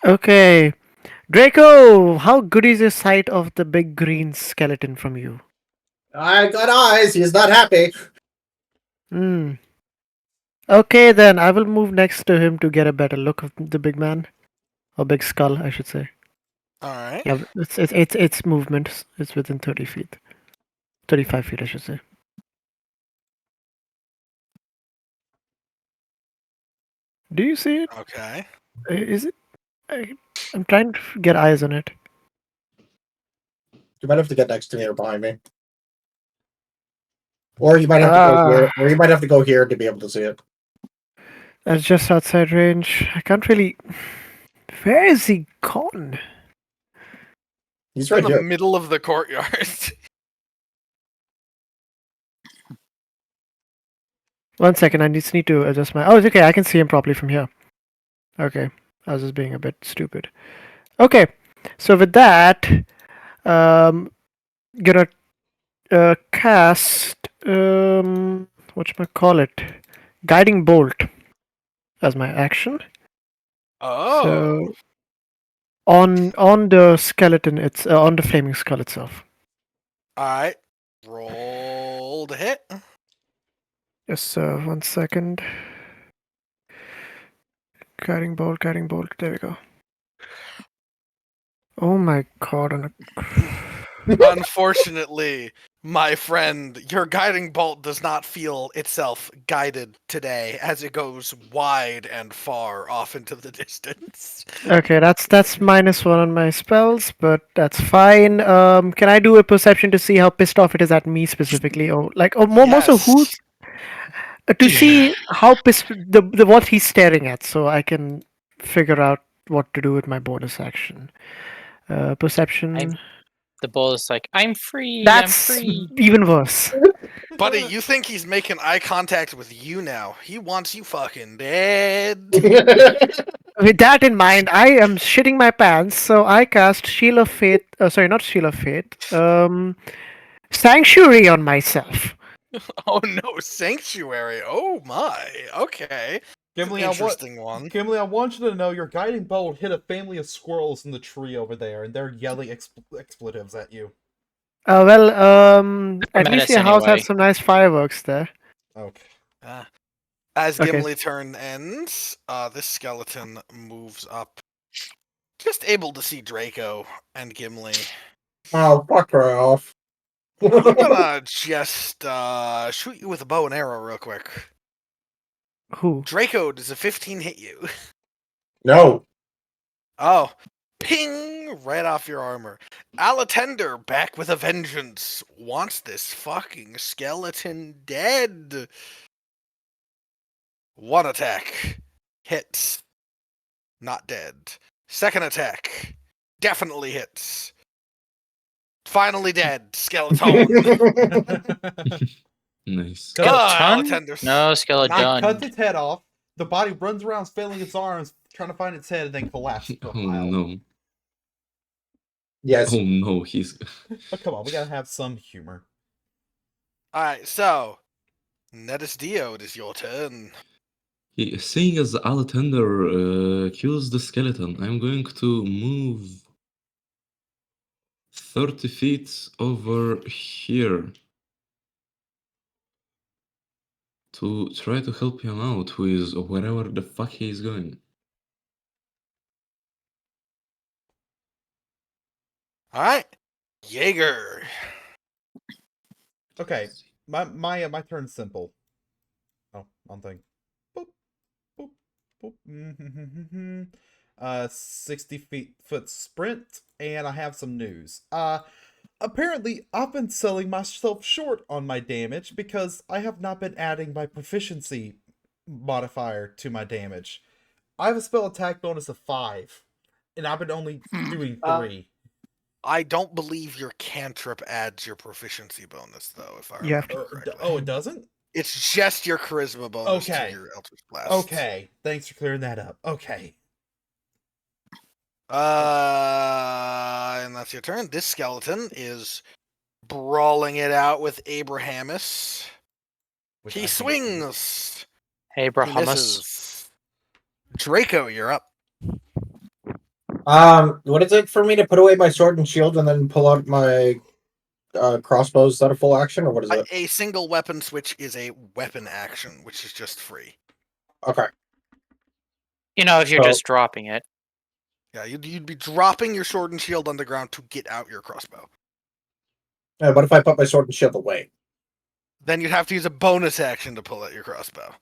Okay. Draco, how good is the sight of the big green skeleton from you? I got eyes. He's not happy. Hmm. Okay, then I will move next to him to get a better look of the big man, or big skull, I should say. All right. Yeah, it's movement. It's within 30 feet, 35 feet, I should say. Do you see it? Okay. Is it? I'm trying to get eyes on it. You might have to get next to me or behind me. Or you might have to go here. Or you might have to go here to be able to see it. That's just outside range. I can't really. Where is he gone? He's In right the here. middle of the courtyard. 1 second, I just need to adjust my. Oh, it's okay. I can see him properly from here. Okay, I was just being a bit stupid. Okay, so with that, gonna cast whatchamacallit, guiding bolt as my action. Oh. So on the skeleton, it's on the flaming skull itself. All right. Roll to hit. Yes, 1 second. Guiding bolt, guiding bolt. There we go. Oh my god! Unfortunately, my friend, your guiding bolt does not feel itself guided today as it goes wide and far off into the distance. Okay, that's -1 on my spells, but that's fine. Can I do a perception to see how pissed off it is at me specifically, or like, or more so who's to see how pissed the what he's staring at, so I can figure out what to do with my bonus action. Perception. The bull is like, I'm free, That's I'm free. even worse. Buddy, you think he's making eye contact with you now. He wants you fucking dead. With that in mind, I am shitting my pants, so I cast Shield of Fate. Sorry, not Shield of Fate. Sanctuary on myself. Oh no, Sanctuary. Oh my. Okay. Gimli, Interesting one. Gimli, I want you to know your guiding bolt hit a family of squirrels in the tree over there, and they're yelling expletives at you. At least your house anyway. has some nice fireworks there. Okay. As Okay. Gimli turn ends, this skeleton moves up. Just able to see Draco and Gimli. Oh, fuck her off. I'm gonna just shoot you with a bow and arrow real quick. Who? Draco, does a 15 hit you? No. Oh, ping! Right off your armor. Alatender, back with a vengeance, wants this fucking skeleton dead. One attack. Hits. Not dead. Second attack. Definitely hits. Finally dead. Skeleton. Nice. Alatender. No, I skeleton. cut its head off. The body runs around flailing its arms, trying to find its head, and then collapses. Oh no. Yes. Oh no, he's. But come on, we gotta have some humor. Alright, so. Netis Dio, it is your turn. Seeing as Alatender kills the skeleton, I'm going to move 30 feet over here to try to help him out with wherever the fuck he's going. Alright. Jaeger. Okay, my turn's simple. Oh, one thing. Boop, boop, boop. 60-foot sprint, and I have some news. Apparently, I've been selling myself short on my damage because I have not been adding my proficiency modifier to my damage. I have a spell attack bonus of 5, and I've been only doing 3. I don't believe your cantrip adds your proficiency bonus, though, if I You have remember to- correctly. Oh, it doesn't? It's just your charisma bonus Okay. to your Eldritch Blast. Okay, thanks for clearing that up. Okay. And that's your turn. This skeleton is brawling it out with Abrahamus. Which He I can't see. swings. Hey, He bro, hummus. misses. Draco, you're up. What is it for me to put away my sword and shield and then pull out my crossbows? Is that a full action, or what is it? A single weapon switch is a weapon action, which is just free. Okay. You know, if you're So- just dropping it. Yeah, you'd be dropping your sword and shield on the ground to get out your crossbow. What if I put my sword and shield away? Then you'd have to use a bonus action to pull out your crossbow.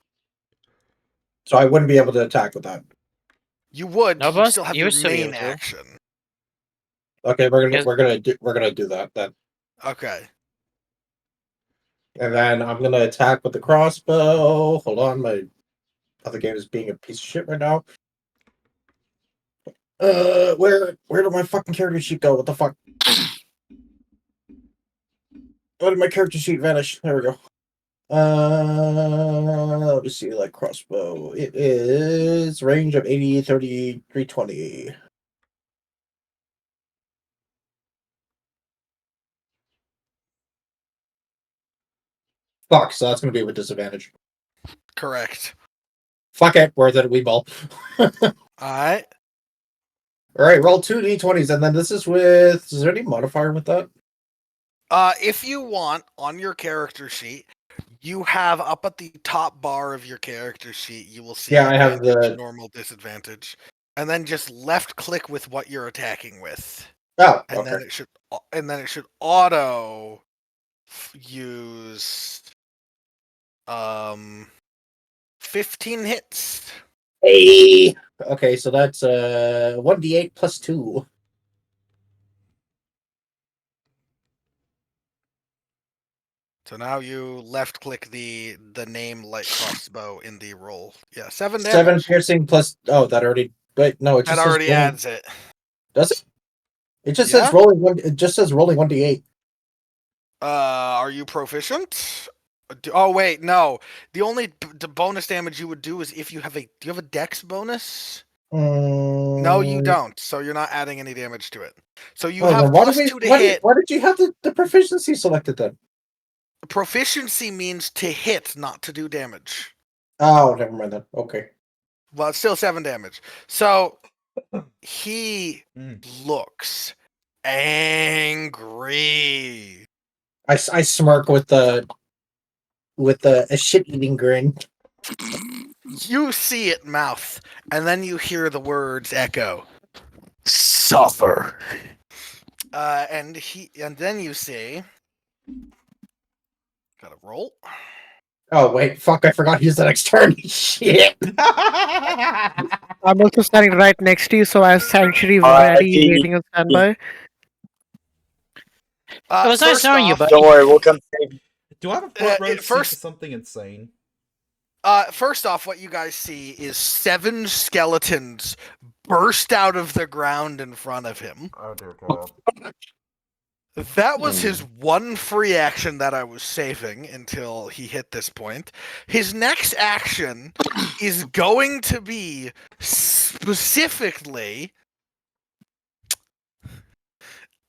So I wouldn't be able to attack with that. You would. No, You boss, still have you your would still be main able to. action. Okay, we're Yes. gonna do that then, Okay. and then I'm gonna attack with the crossbow. Hold on, my other game is being a piece of shit right now. Where did my fucking character sheet go? What the fuck? Where did my character sheet vanish? There we go. Let me see, like crossbow. It is range of 80, 30, 320. Fuck, so that's gonna be with disadvantage. Correct. Fuck it, worth it, we ball. Alright. Alright, roll 2 d20s, and then this is with. Is there any modifier with that? If you want, on your character sheet, you have up at the top bar of your character sheet, you will see Yeah, I have advantage, the- normal, disadvantage. And then just left click with what you're attacking with. Oh, And okay. then it should auto use 15 hits. Hey! Okay, so that's 1d8 plus 2. So now you left click the name light crossbow in the roll. Yeah, 7 damage. 7 piercing plus. Oh, that already. Wait, no, it just That says already rolling- adds it. Does it? It just Yeah? says rolling one. It just says rolling 1d8. Are you proficient? Oh wait, no. The only the bonus damage you would do is if you have a. Do you have a Dex bonus? No, you don't. So you're not adding any damage to it. So you have +2 to hit. Why did you have the proficiency selected then? Proficiency means to hit, not to do damage. Oh, never mind then. Okay. Well, it's still 7 damage. So he Mm. looks angry. I smirk with a shit-eating grin. You see it mouth, and then you hear the words echo. Suffer. And then you see. Gotta roll. Oh wait, fuck! I forgot to use the next turn. Shit. I'm also standing right next to you, so I have Sanctuary Alright, ready, waiting on standby. It was nice First knowing you, off, buddy. Don't worry, we'll come save you. Do I have a front row seat first- to something insane? First off, what you guys see is 7 skeletons burst out of the ground in front of him. Oh dear God. That was his one free action that I was saving until he hit this point. His next action is going to be specifically,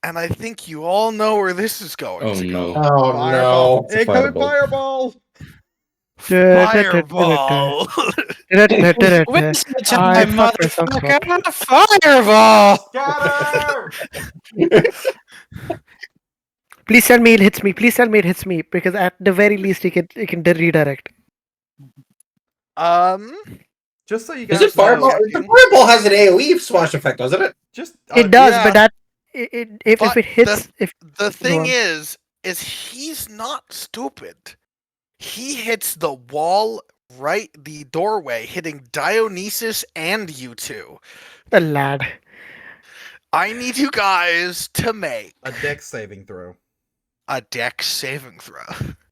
and I think you all know where this is going Oh to no. go. Oh Fireball. no. It's a Incoming fireball. fireball! Fireball! Where's the I time, fucked myself up. motherfucker? Fireball! Scatter! Please tell me it hits me. Please tell me it hits me, because at the very least it can redirect. Just so you Is guys it fireball? know, The fireball has an AOE swash effect, doesn't it? just It does, yeah. but that if But it hits, if The thing on. is he's not stupid. He hits the wall, right, the doorway, hitting Dionysus and you two. a lad. I need you guys to make a dex saving throw. a Dex saving throw.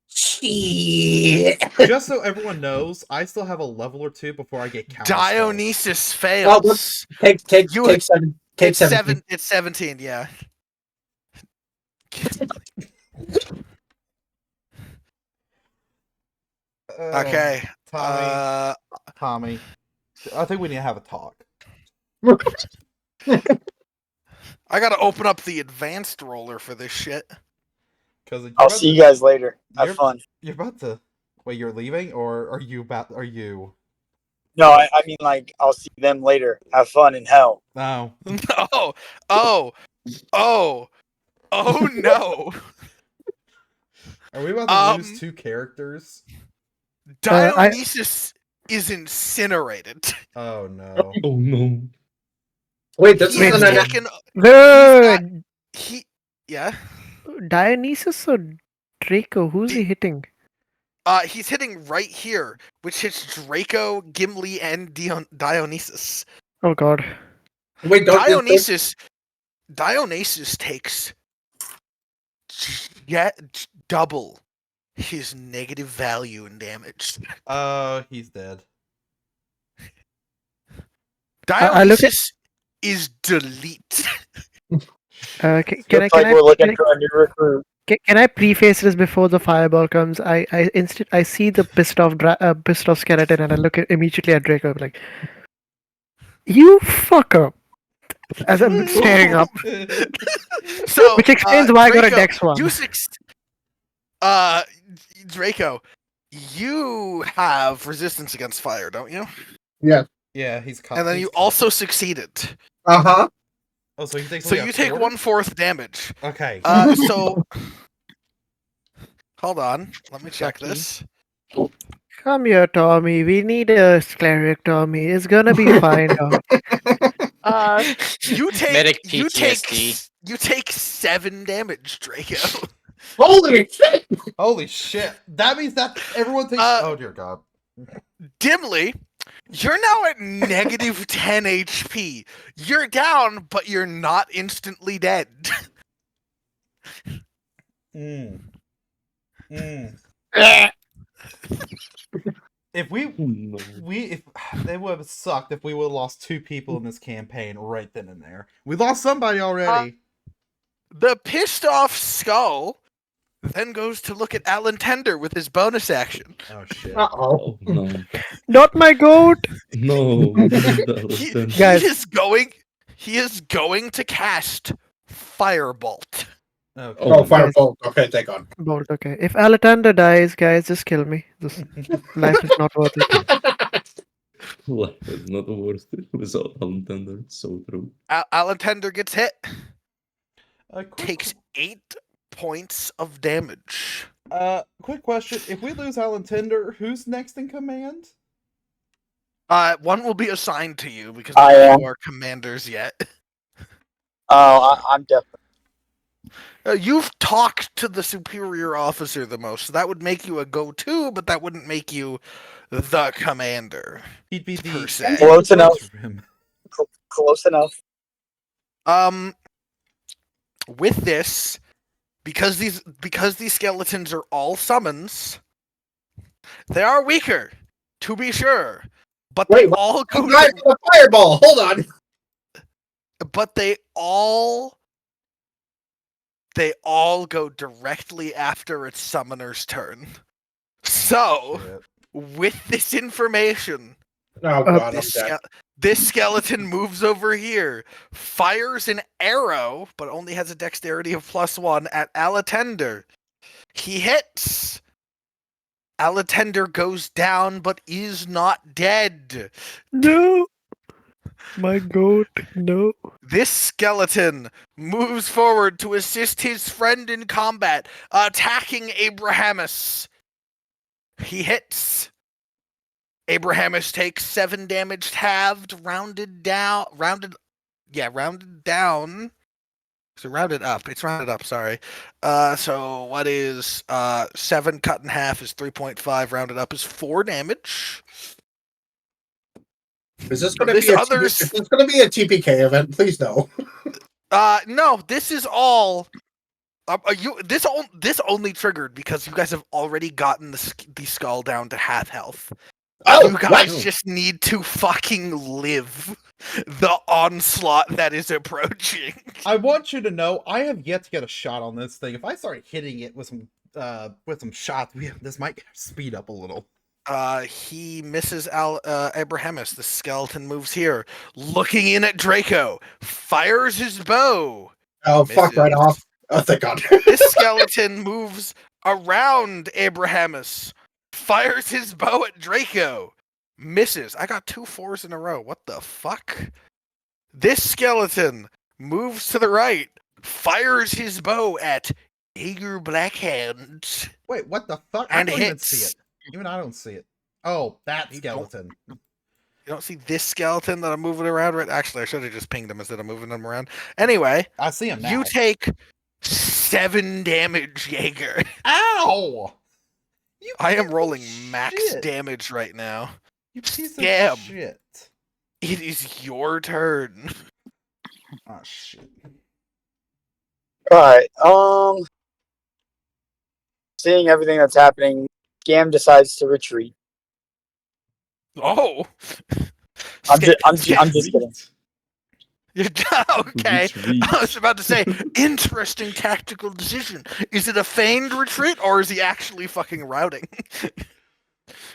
Shit. Just so everyone knows, I still have a level or two before I get counter spells. Dionysus fails. Take You- 7. Take It's 17. It's 17, yeah. Okay. Tommy, I think we need to have a talk. I gotta open up the advanced roller for this shit. Because I'll see you guys later. Have you're- fun. You're about to. Wait, you're leaving, or are you about? Are you? No, I mean, like, I'll see them later. Have fun in hell. No. Oh no. Are we about to lose 2 characters? Dionysus is incinerated. Oh no. Oh no. Wait, this He is has an taken Wait, yeah. Dionysus or Draco? Who's he hitting? He's hitting right here, which hits Draco, Gimli, and Dionysus. Oh god. Wait, Dionysus takes double his negative value in damage. He's dead. Dionysus is delete. Can Looks like we're looking for a new recruit. Can I preface this before the fireball comes? I see the pissed off skeleton, and I look immediately at Draco. I'm like, you fucker! As I'm staring up, So, which explains why I got a Draco, Dex one. Draco, you have resistance against fire, don't you? Yeah, he's. And then you also succeeded. Uh-huh. Oh, so he takes. So only you a take quarter? 1/4 damage. Okay. So hold on, let me check this. Come here, Tommy. We need a cleric, Tommy. It's gonna be fine, Tommy. You take Medic you take PTSD. you take 7 damage, Draco. Holy shit! Holy shit! That means that everyone takes. Oh dear God. Dimly, you're now at negative 10 HP. You're down, but you're not instantly dead. Mm. If we Oh no. if it would have sucked if we would have lost 2 people in this campaign right then and there. We lost somebody already. The pissed off skull then goes to look at Alan Tender with his bonus action. Oh shit. Uh-oh. Oh no. Not my goat. No, not the He, Alexander. he Guys. is going to cast Firebolt. Okay. Oh Oh, my Firebolt. Okay, thank God. Bolt. Okay. If Alatander dies, guys, just kill me. This life is not worth it. Life is not worth it without Alexander. So true. Alan Tender gets hit, Quick, takes 8 points of damage. quick question. If we lose Alan Tender, who's next in command? One will be assigned to you because I none of am. you are commanders yet. Oh, I'm definitely. You've talked to the superior officer the most, so that would make you a go-to, but that wouldn't make you the commander. He'd be Per the se. Close enough. interim. Close enough. With this, because these skeletons are all summons, they are weaker, to be sure, but Wait, they all go. I'm not a fireball. Hold on. But they all go directly after its summoner's turn. So, Shit. with this information, Oh God, I'm this, dead. this skeleton moves over here, fires an arrow, but only has a dexterity of +1 at Alatender. He hits. Alatender goes down, but is not dead. No. My goat. No. This skeleton moves forward to assist his friend in combat, attacking Abrahamus. He hits. Abrahamus takes 7 damage halved, rounded down. So rounded up. It's rounded up, sorry. So what is 7 cut in half is 3.5, rounded up is 4 damage. Is this going to This be a others- is this going to be a TPK event? Please no. No, this is all. This only triggered because you guys have already gotten the skull down to half health. Oh, You guys what? just need to fucking live the onslaught that is approaching. I want you to know, I have yet to get a shot on this thing. If I start hitting it with some shots, this might speed up a little. He misses Abrahamus. The skeleton moves here, looking in at Draco, fires his bow. Oh, fuck right Misses. off. Oh, thank God. This skeleton moves around Abrahamus, fires his bow at Draco, misses. I got 2 4s in a row. What the fuck? This skeleton moves to the right, fires his bow at Eager Blackhand, Wait, what the fuck? and I don't even see hits. it. Even I don't see it. Oh, that You don't- skeleton. You don't see this skeleton that I'm moving around right? Actually, I should have just pinged him instead of moving him around. Anyway, I see him now. you take 7 damage, Jaeger. Ow! You I am piece of rolling max shit. damage right now. You piece Scam. of shit. It is your turn. Oh shit. Alright, seeing everything that's happening, Gam decides to retreat. Oh. I'm just kidding. Okay. I was about to say, interesting tactical decision. Is it a feigned retreat or is he actually fucking routing?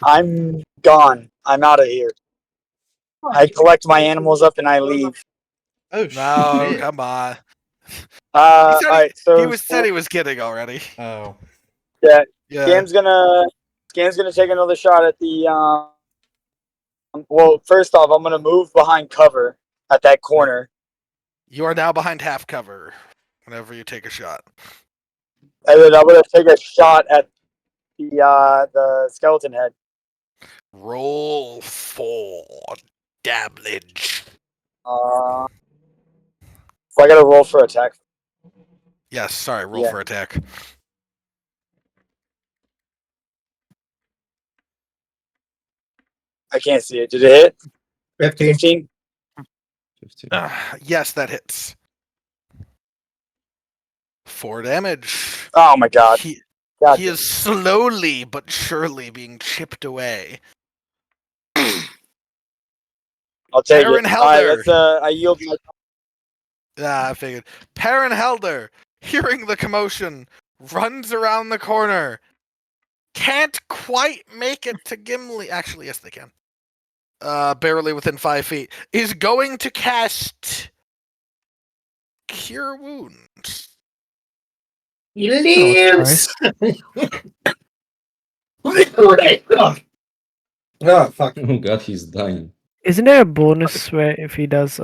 I'm gone. I'm out of here. I collect my animals up and I leave. Oh No, shit. come on. Alright, so He said he was kidding already. Oh. yeah, Yeah. Scam's gonna take another shot at the well, first off, I'm gonna move behind cover at that corner. You are now behind half cover whenever you take a shot. And then I'm gonna take a shot at the skeleton head. Roll for damage. So I gotta roll for attack. Yes, sorry, roll Yeah. for attack. I can't see it. Did it hit? 15. 15? 15. Yes, that hits. 4 damage. Oh my god. He God. is slowly but surely being chipped away. I'll take Aaron it. Alright, Helder. let's I yield my I figured. Perrin Helder, hearing the commotion, runs around the corner. Can't quite make it to Gimli. Actually, yes, they can. Barely within 5 feet. Is going to cast Cure Wounds. He Oh, lives. Oh fuck! Oh god, he's dying. Isn't there a bonus where if he does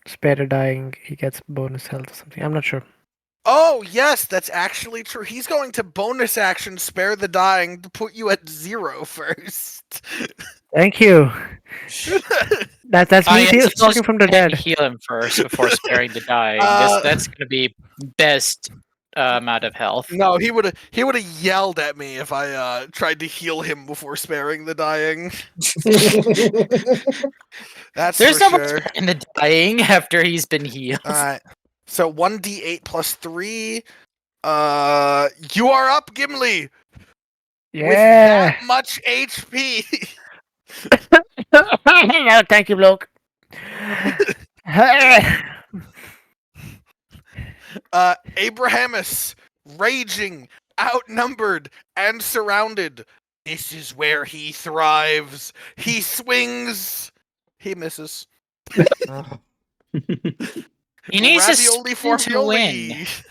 spare a dying, he gets bonus health or something? I'm not sure. Oh, yes, that's actually true. He's going to bonus action spare the dying to put you at 0 first. Thank you. That's me yes, let's talking just from the go ahead and dead. heal him first before sparing the dying. That's going to be best amount of health. No, he would have yelled at me if I tried to heal him before sparing the dying. That's There's for no much sure. in the dying after he's been healed. All right. So 1d8 plus 3. You are up, Gimli, with Yeah. that much HP. No, thank you, bloke. Abrahamus, raging, outnumbered, and surrounded. This is where he thrives. He swings. He misses. He needs to Ravioli spin to win. formioli.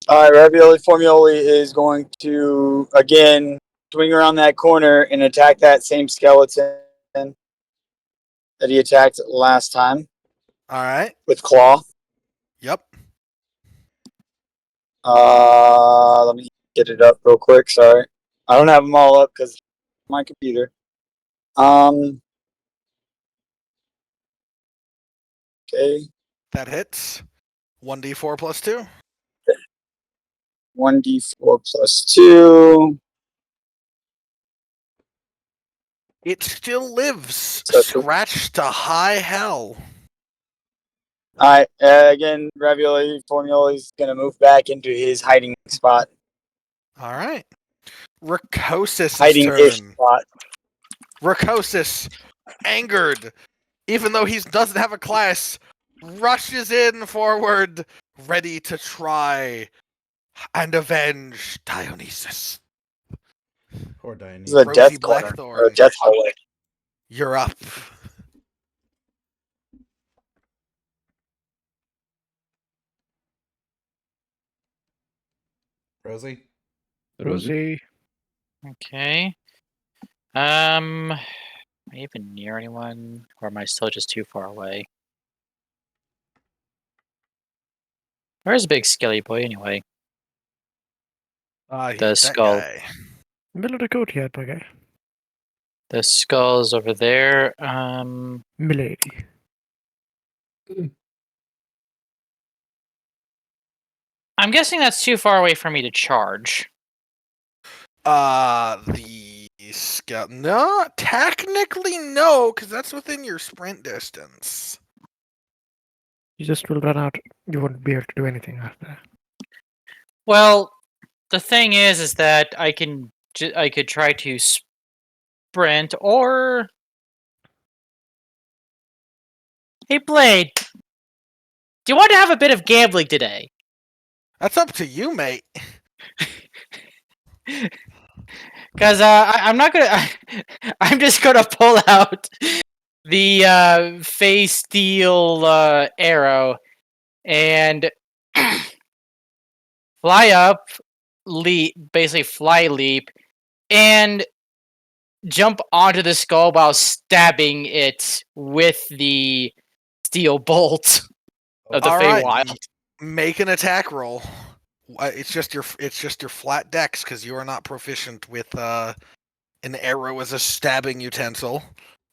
All right, Ravioli Formioli is going to again swing around that corner and attack that same skeleton that he attacked last time All right. with claw. Yep. Let me get it up real quick. Sorry, I don't have them all up because my computer. Okay, That hits. 1d4 plus 2. 1d4 plus 2. It still lives. So- Scratched to high hell. All right, again, Ravioli Formioli is gonna move back into his hiding spot, All right. Rakosis' hiding-ish turn. spot. Rakosis, angered, even though he doesn't have a class, rushes in forward, ready to try and avenge Dionysus. Poor This Dionysus. is a Rosie death corner Blackthorn. or a death hallway. You're up. Rosie. Rosie. Okay. Am I even near anyone, or am I still just too far away? Where's the big skelly boy anyway? He's The that skull. guy. Middle of the courtyard, my guy. The skull's over there. Milady. I'm guessing that's too far away for me to charge. The scout. No, technically no, because that's within your sprint distance. You just will run out. You won't be able to do anything after that. Well, the thing is that I could try to sprint, or hey, Blade, do you want to have a bit of gambling today? That's up to you, mate. Because I'm not gonna. I'm just gonna pull out the phase steel arrow and fly up, basically fly leap, and jump onto the skull while stabbing it with the steel bolt of the All right. Feywild. Make an attack roll. It's just your flat dex because you are not proficient with an arrow as a stabbing utensil.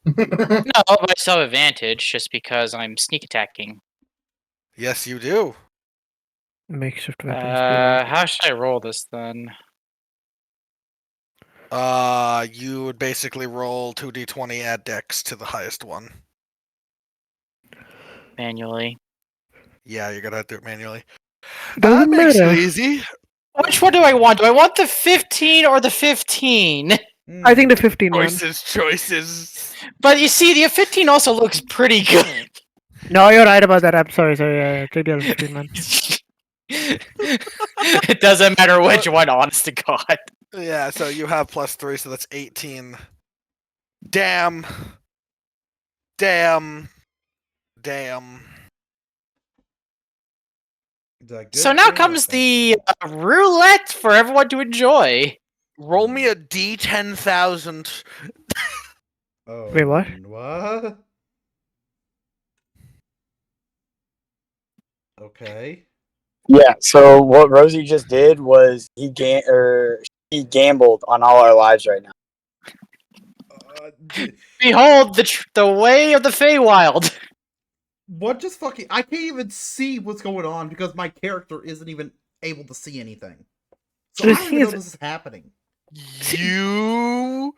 No, but I still have advantage just because I'm sneak attacking. Yes, you do. Makeshift weapons. below. How should I roll this then? You would basically roll 2d20, add dex to the highest one. Manually. Yeah, you're gonna have to do it manually. Doesn't That makes matter. it easy. Which one do I want? Do I want the 15 or the 15? I think the 15 one. Choices. But you see, the 15 also looks pretty good. No, you're right about that. I'm sorry. Yeah, take the other screen, man. It doesn't matter which one, honest to God. Yeah, so you have +3, so that's 18. Damn. Damn. Damn. So now comes the roulette for everyone to enjoy. Roll me a D10,000. Oh, Wait, what? What? Okay. Yeah. So what Rosie just did was he gambled on all our lives right now. Behold the way of the Feywild. What just fucking? I can't even see what's going on because my character isn't even able to see anything. So I don't even know this is happening. You.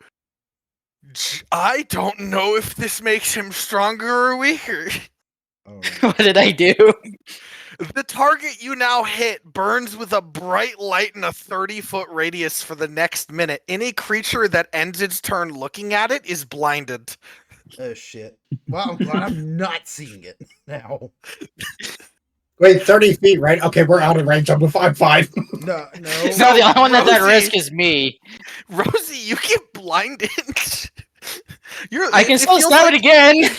I don't know if this makes him stronger or weaker. Oh. What did I do? The target you now hit burns with a bright light in a 30-foot radius for the next minute. Any creature that ends its turn looking at it is blinded. Oh shit. Well, I'm glad I'm not seeing it now. Wait, 30 feet, right? Okay, we're out of range. I'm 5'5". No. No, the only one that's at Rosie- risk is me. Rosie, you get blinded. I can it still feels stab it again.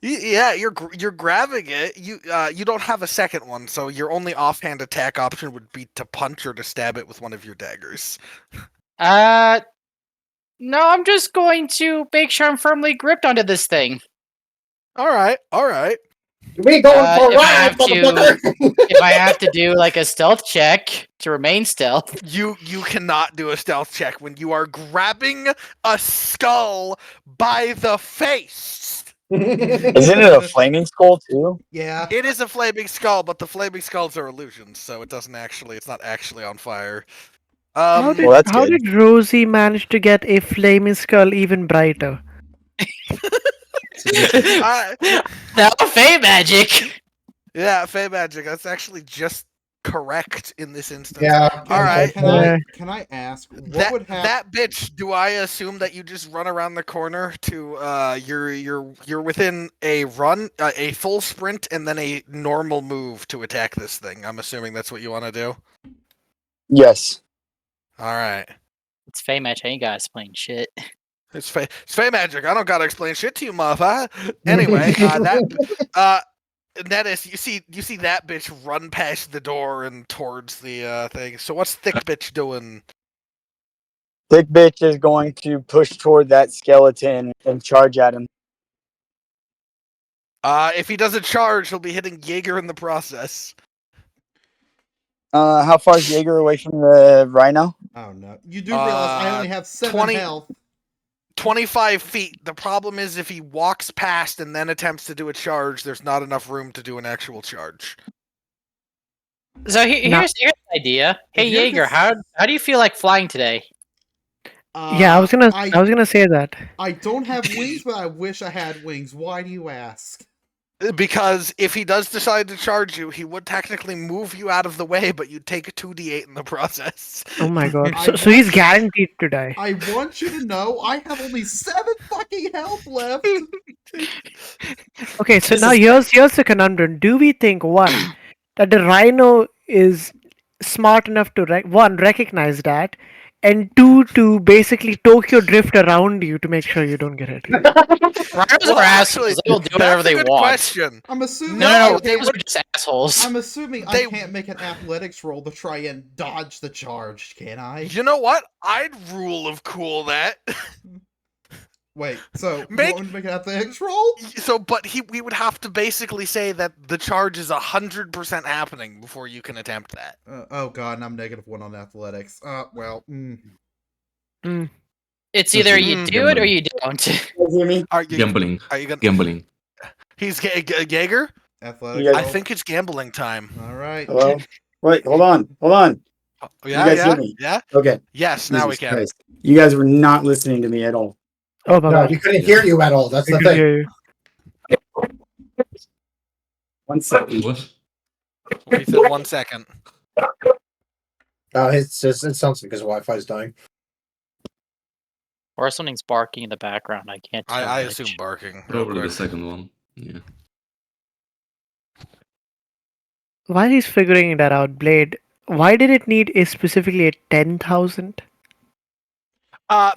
Yeah, you're grabbing it. You don't have a second one, so your only offhand attack option would be to punch or to stab it with one of your daggers. No, I'm just going to make sure I'm firmly gripped onto this thing. All right. We going for a if I ride, have to- motherfucker! If I have to do like a stealth check to remain stealth, You cannot do a stealth check when you are grabbing a skull by the face. Isn't it a flaming skull too? Yeah. It is a flaming skull, but the flaming skulls are illusions, so it's not actually on fire. How did, Well, that's how good. did Rosie manage to get a flaming skull even brighter? now Fey magic. Yeah, Fey magic. That's actually just correct in this instance. Yeah. All right. Can I ask what That would happen? that bitch. Do I assume that you just run around the corner to you're within a run, a full sprint, and then a normal move to attack this thing? I'm assuming that's what you want to do. Yes. All right. It's Fey magic. I ain't gotta explain shit. It's Fey magic. I don't gotta explain shit to you, motherfucker. Anyway, Nettis, you see that bitch run past the door and towards the thing. So what's thick bitch doing? Thick bitch is going to push toward that skeleton and charge at him. If he doesn't charge, he'll be hitting Jaeger in the process. How far is Jaeger away from the rhino? Oh no. You do realize I only have 7 20 health. 25 feet. The problem is if he walks past and then attempts to do a charge, there's not enough room to do an actual charge. So here's the idea. Hey If you're Jaeger, how do you feel like flying today? Yeah, I was gonna say that. I don't have wings, but I wish I had wings. Why do you ask? Because if he does decide to charge you, he would technically move you out of the way, but you'd take a 2d8 in the process. Oh my god. So he's guaranteed to die. I want you to know I have only 7 fucking health left. Okay, so now here's the conundrum. Do we think one that the rhino is smart enough to recognize that, and two to basically Tokyo drift around you to make sure you don't get hit? Rhinos are assholes. They will do whatever they want. Question. I'm assuming No, they rhinos are just assholes. I'm assuming I can't make an athletics roll to try and dodge the charge, can I? You know what? I'd rule of cool that. Wait, so Make- you want me to make an athletics roll? But we would have to basically say that the charge is 100% happening before you can attempt that. Oh god, and I'm -1 on athletics. Well. It's either you do it or you don't. Are you Gambling. Are you gonna? Gambling. He's Jaeger. Athletics. I think it's gambling time. All right. Hello? Wait, hold on. Yeah, guys hear me? yeah. Okay. Yes, now we Jesus can. Christ. You guys were not listening to me at all. Oh my No, god. you couldn't hear you at all. That's I the can thing. hear you. 1 second. What? He said 1 second. It sounds because Wi-Fi is dying. Or something's barking in the background. I can't tell. I which. assume barking. real Probably the quick. second one. Yeah. while he's figuring that out, Blade, why did it need a specifically a 10,000?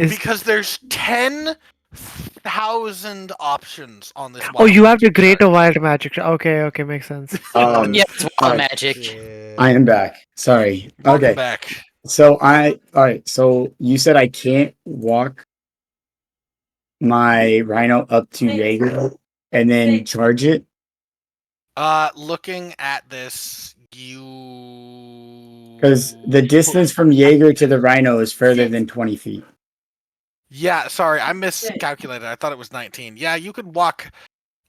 Is Because there's 10,000 options on this. oh, wild you have the magic chart. greater wild magic. Okay, makes sense. Yeah, it's wild alright, magic. Yeah. I am back. Sorry. Welcome Okay. back. So alright, so you said I can't walk my rhino up to Jaeger and then charge it? Looking at this, you Because the distance from Jaeger to the rhino is further than 20 feet. Yeah, sorry, I miscalculated. I thought it was 19. Yeah, you could walk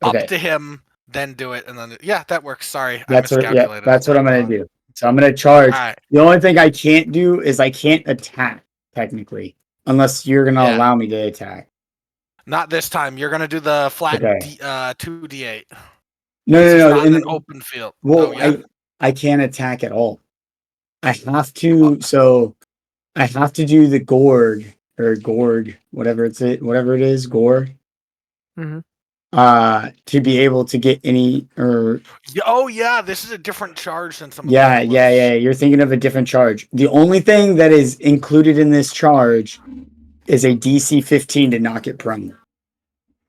up Okay. to him, then do it, and then yeah, that works. Sorry, That's I what miscalculated. that's what I'm gonna do. So I'm gonna charge. Alright. The only thing I can't do is I can't attack, technically. Unless you're gonna Yeah. allow me to attack. Not this time. You're gonna do the flat Okay. 2d8. No, This is no, not no. an open field. Well, Oh yeah. I can't attack at all. I have to I have to do the gourd or gourd, whatever it is, gore. Mhm. To be able to get any or Oh yeah, this is a different charge than some of yeah, the yeah. You're thinking of a different charge. The only thing that is included in this charge is a DC 15 to knock it prone.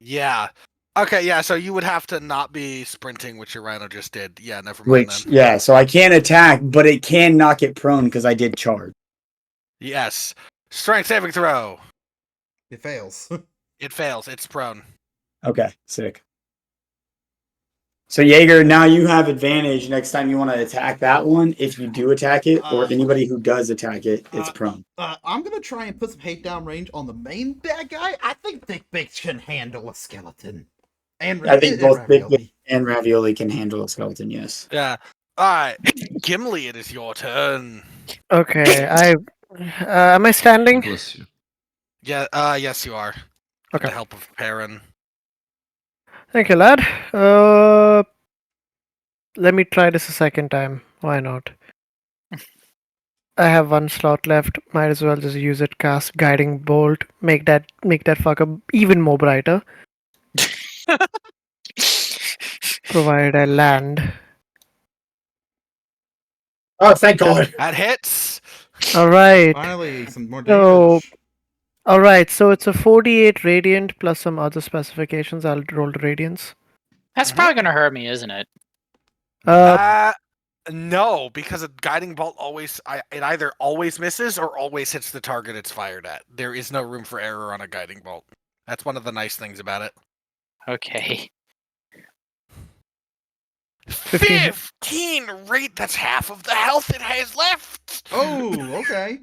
Yeah. Okay, yeah, so you would have to not be sprinting, which your rhino just did. Yeah, never mind Which, then. yeah, so I can't attack, but it can knock it prone because I did charge. Yes. Strength saving throw. It fails. It fails. It's prone. Okay, sick. So Jaeger, now you have advantage next time you want to attack that one. If you do attack it, or anybody who does attack it, it's prone. I'm gonna try and put some hate down range on the main bad guy. I think Big Big can handle a skeleton. And I think both Big Ravioli. Big and Ravioli can handle a skeleton, yes. Yeah. Alright. Gimli, it is your turn. Okay, am I standing? Bless you. Yeah, yes you are. With Okay. the help of Perrin. Thank you, lad. Let me try this a second time. Why not? I have one slot left. Might as well just use it. Cast guiding bolt. Make that fucker even more brighter. Provided I land. Oh, thank God. That hits. All right. Finally, some more So- damage. All right. So it's a 48 radiant plus some other specifications. I'll roll the radiance. That's probably gonna hurt me, isn't it? No, because a guiding bolt it either always misses or always hits the target it's fired at. There is no room for error on a guiding bolt. That's one of the nice things about it. Okay. 15 rate. That's half of the health it has left. Oh, okay.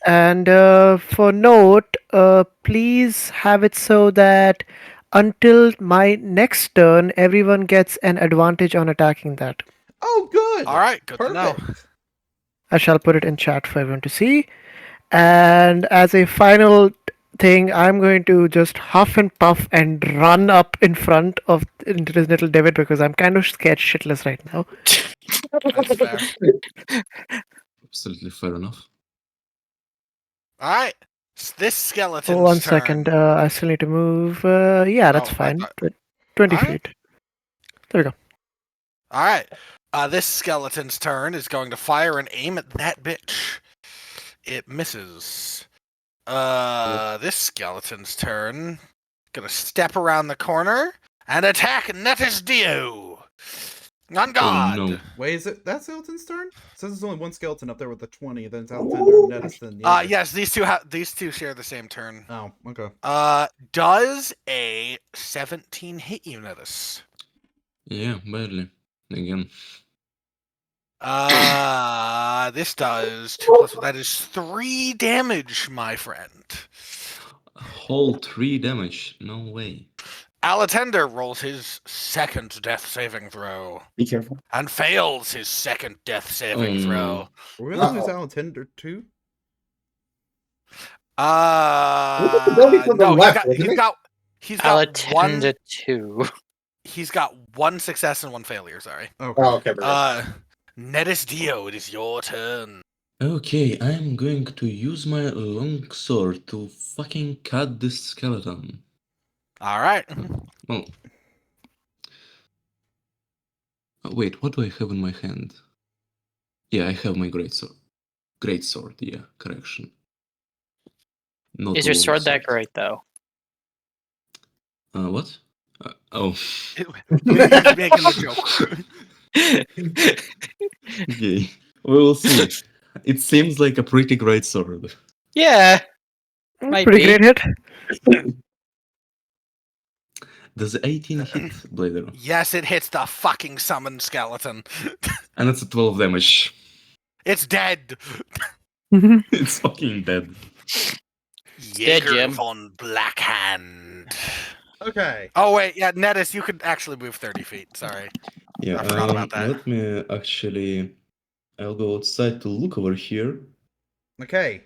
And for note, please have it so that until my next turn, everyone gets an advantage on attacking that. Oh, good. All right, good to know. Perfect. I shall put it in chat for everyone to see. And as a final thing, I'm going to just huff and puff and run up in front of into this little divot because I'm kind of scared shitless right now. That's fair. Absolutely fair enough. All right, this skeleton's Oh, one turn. second. I still need to move. Yeah, that's Oh, I fine. thought- 20 All right. feet. There we go. All right, this skeleton's turn is going to fire and aim at that bitch. It misses. This skeleton's turn. Gonna step around the corner and attack Netis Dio. On guard. Oh no. Wait, is it that skeleton's turn? It says there's only one skeleton up there with the 20, then it's Alexander, Nettis, then Jaeger. Yes, these two share the same turn. Oh, okay. Does a 17 hit you, Netis? Yeah, barely. Again. This does 2 plus. That is 3 damage, my friend. A whole 3 damage. No way. Alatender rolls his second death saving throw Be careful. and fails his second death saving Oh, throw. no. We're gonna lose Alexander too? ability for the No, left, isn't it? he's I'll got attend one. to 2. He's got 1 success and 1 failure. Sorry. Okay. Oh, okay. very good. Netis Dio, it is your turn. Okay, I'm going to use my long sword to fucking cut this skeleton. All right. Well, Wait, what do I have in my hand? Yeah, I have my greatsword. Greatsword, yeah, correction. Not Is a your long sword that great though? What? Oh. He's making the joke. Okay, we will see. It seems like a pretty great sword. Yeah, might Pretty be. great hit. Does 18 hit, Blader? Yes, it hits the fucking summon skeleton. And it's a 12 damage. It's dead. It's fucking dead. dead, Jaeger Jim. von Blackhand. Okay. Oh wait, yeah, Nettis, you could actually move 30 feet. Sorry. Yeah, I forgot about that. let me actually... I'll go outside to look over here. Okay.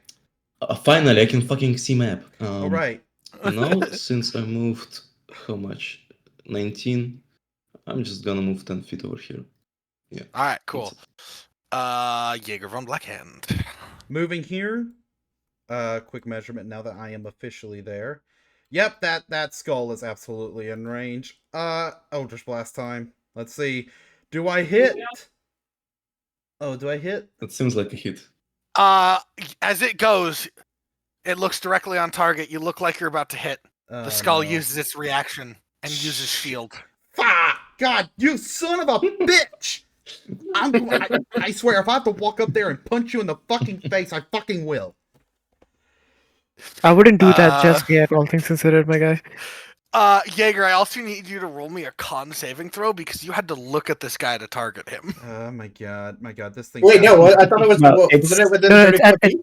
Finally, I can fucking see map. All right. Now, since I moved... How much? 19. I'm just gonna move 10 feet over here. Yeah. Alright, cool. that's Jaeger von Blackhand. Moving here. Quick measurement now that I am officially there. Yep, that skull is absolutely in range. Eldritch Blast time. Let's see. Do I hit? Oh, do I hit? That seems like a hit. As it goes, it looks directly on target. You look like you're about to hit. The skull No. uses its reaction and uses shield. Fuck! God, you son of a bitch! I swear, if I have to walk up there and punch you in the fucking face, I fucking will. I wouldn't do that just yet, all things considered, my guy. Jaeger, I also need you to roll me a con saving throw because you had to look at this guy to target him. Oh my god, this thing. Wait, no, I thought it was. No, Wasn't it within no, 30 feet?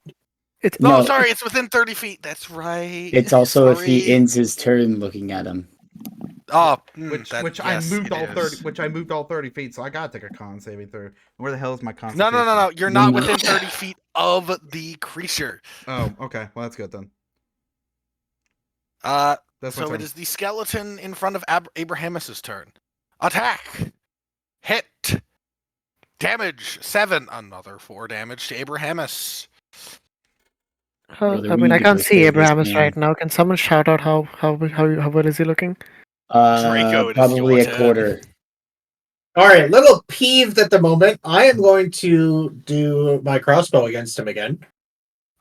No, No. sorry, it's within 30 feet. That's right. It's also if he Sorry. ends his turn looking at him. Oh, Which I moved all 30. Which I moved all 30 feet, so I gotta take a con saving throw. Where the hell is my con? No. You're not No. within 30 feet of the creature. Oh, okay. Well, that's good then. That's my so turn. it is the skeleton in front of Abrahamus's turn. Attack. Hit. Damage 7. Another 4 damage to Abrahamus. Brother, I we mean, I need to can't go see save this Abrahamus man. right now. Can someone shout out how well is he looking? Draco, it is Probably your a turn. quarter. All right, little peeved at the moment. I am going to do my crossbow against him again.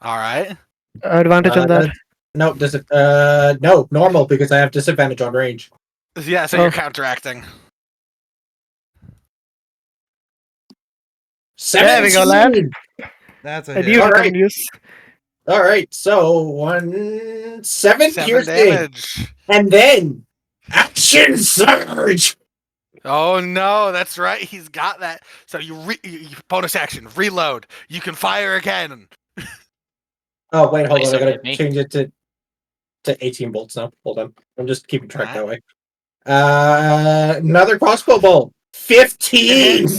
All right. Advantage on that. No, no, normal because I have disadvantage on range. Yeah, so you're counteracting. 17. There we go, lad. That's a And hit. you All right. use. All right, so 7 7 piercing, damage. and then action surge. Oh no, that's right. He's got that. So you bonus action, reload. You can fire again. Oh wait, hold Nice, on. I gotta hit me. change it to 18 bolts now. Hold on, I'm just keeping track that Alright. way. Another crossbow bolt. 15. It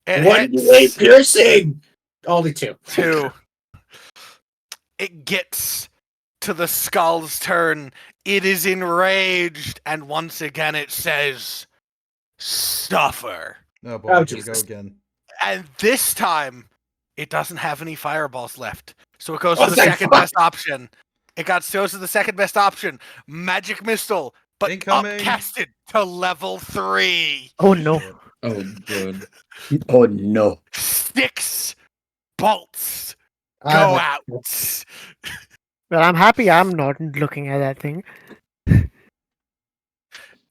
1d8 hits. piercing. Only 2. 2. It gets to the skull's turn. It is enraged, and once again it says, "Stuffer." Oh boy, Oh, here we go Jesus. again. And this time, it doesn't have any fireballs left. So it goes Oh, to the thank second fuck. best option. It goes to the second best option. Magic Missile, but Incoming. upcasted to level 3. Oh no. Shit. Oh god. Oh no. 6 bolts go I'm- out. Well, I'm happy I'm not looking at that thing.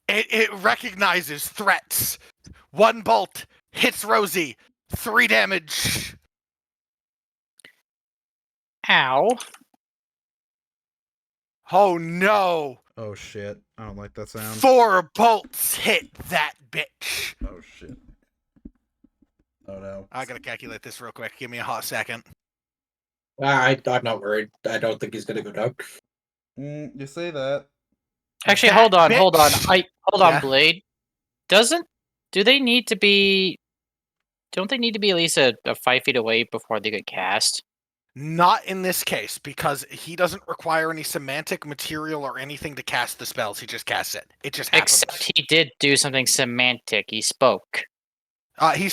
It recognizes threats. 1 bolt hits Rosie. 3 damage. Ow. Oh no. Oh shit. I don't like that sound. 4 bolts hit that bitch. Oh shit. Oh no. I gotta calculate this real quick. Give me a hot second. I'm not worried. I don't think he's gonna go down. You say that. Actually, That hold on. Hold bitch. on, Yeah. Blade. Do they need to be? Don't they need to be at least a 5 feet away before they get cast? Not in this case, because he doesn't require any semantic material or anything to cast the spells. He just casts it. It just happens. Except he did do something semantic. He spoke. He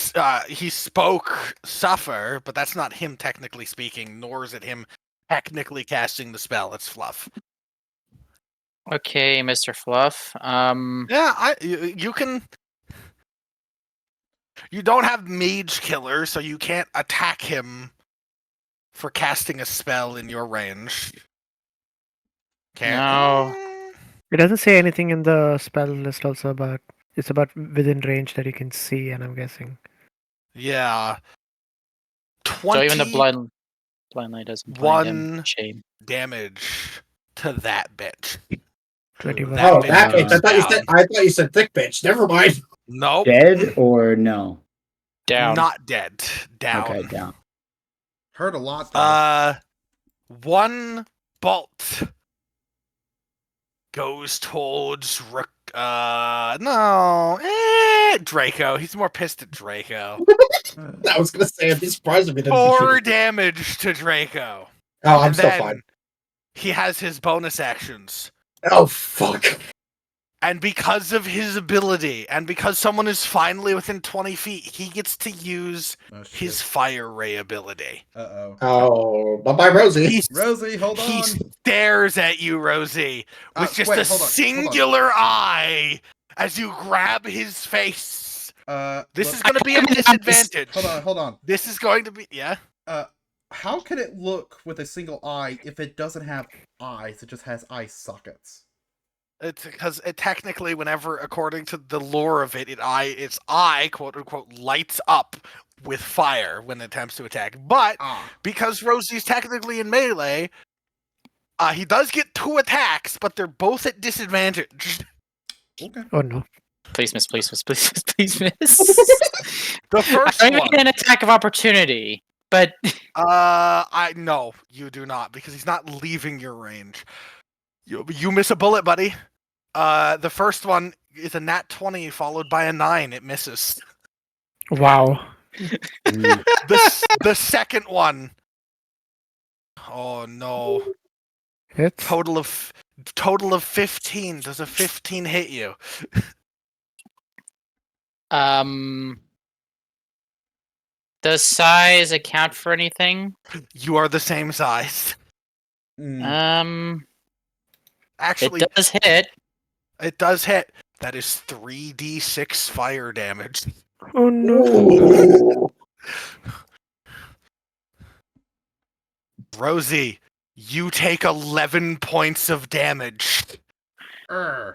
spoke suffer, but that's not him technically speaking, nor is it him technically casting the spell. It's Fluff. Okay, Mr. Fluff. Yeah, you can. You don't have Mage Killer, so you can't attack him for casting a spell in your range. Can't. No. It doesn't say anything in the spell list also about it's about within range that you can see, and I'm guessing. Yeah. So even the 21 blind light doesn't blind him. Shame. damage to that bitch. 21. That Oh, bitch that bitch. goes down. I thought you said thick bitch. Never mind. Nope. Dead or no? Down. Not dead. Down. Okay, down. Hurt a lot though. One bolt goes towards Draco. He's more pissed at Draco. I was gonna say, I'd be surprised if he didn't. 4 damage to Draco. Oh, I'm And still then fine. he has his bonus actions. Oh fuck. And because of his ability, and because someone is finally within 20 feet, he gets to use Oh, shit. his fire ray ability. Uh-oh. Oh, bye-bye, Rosie. Rosie, hold He on. stares at you, Rosie, with just wait, a hold on, hold on. singular eye as you grab his face. This look- is going to be a disadvantage. Hold on. This is going to be, yeah. How can it look with a single eye if it doesn't have eyes? It just has eye sockets. It's because it technically, whenever, according to the lore of it, its eye, quote unquote, lights up with fire when it attempts to attack. But because Rosie's technically in melee, he does get 2 attacks, but they're both at disadvantage. Okay. Oh no. Please miss, please miss, please miss, please miss. The first I'm one. gonna get an attack of opportunity, but No, you do not, because he's not leaving your range. You miss a bullet, buddy. The first one is a nat 20 followed by a 9. It misses. Wow. The second one. Oh no. Hits. Total of 15. Does a 15 hit you? does size account for anything? You are the same size. Actually, it does hit. It does hit. That is 3d6 fire damage. Oh no. Rosie, you take 11 points of damage. I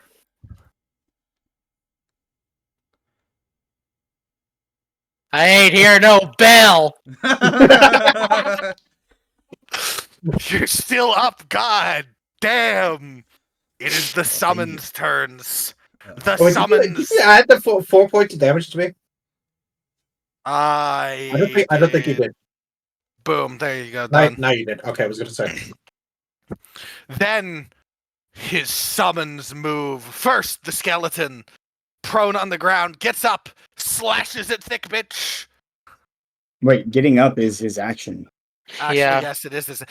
ain't hear no bell. You're still up, god damn. It is the summons turns. The summons. Did you add the 4 points of damage to me? I don't think you did. Boom, there you go, done. No, you did. Okay, I was gonna say. Then his summons move. First, the skeleton, prone on the ground, gets up, slashes at thick bitch. Wait, getting up is his action. Actually, Yeah. yes, it is this.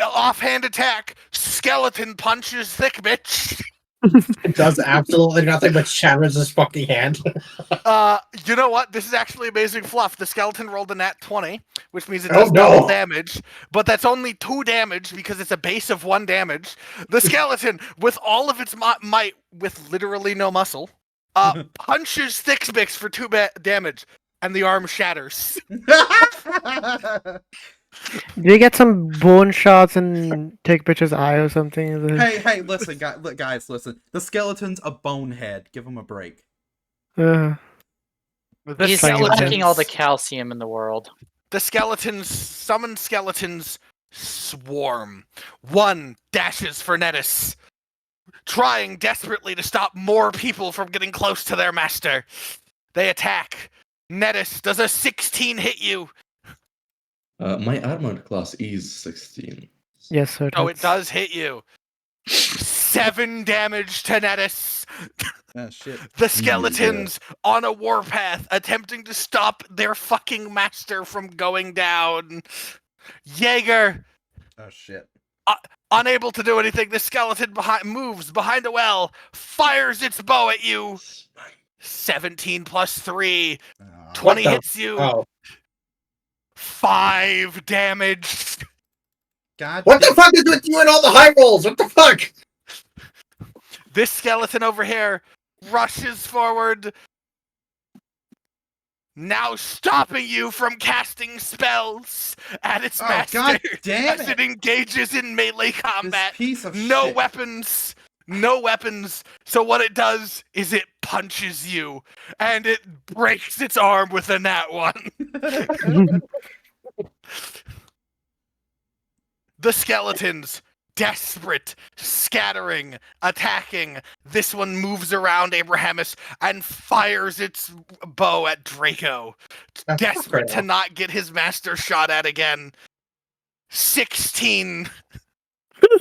Offhand attack, skeleton punches thick bitch. It does absolutely nothing but shatters his fucking hand. You know what? This is actually amazing fluff. The skeleton rolled a nat 20, which means it Oh, does no. double damage, but that's only 2 damage because it's a base of 1 damage. The skeleton, with all of its might, with literally no muscle, punches Thickbix for 2 damage, and the arm shatters. Do you get some bone shots and take bitch's eye or something? Hey, listen, guys, listen. The skeleton's a bonehead. Give him a break. The He's lacking all the calcium in the world. The summoned skeletons swarm. One dashes for Nettis, trying desperately to stop more people from getting close to their master. They attack. Nettis, does a 16 hit you? My armored class is 16. Yes, sir. Oh, it does hit you. 7 damage to Nettis. Oh, shit. The skeletons on a warpath attempting to stop their fucking master from going down. Jaeger. Oh, shit. Unable to do anything, the skeleton moves behind a well, fires its bow at you. 17 plus 3. 20 hits you. Oh. 5 damage. God. What the fuck is with you and all the high rolls? What the fuck? This skeleton over here rushes forward. now stopping you from casting spells at its Oh, master God damn as it! it engages in melee combat. This piece of No shit. weapons. No weapons. So what it does is it punches you, and it breaks its arm with a nat 1. The skeletons, desperate, scattering, attacking. This one moves around Abrahamus and fires its bow at Draco, desperate to not get his master shot at again. 16.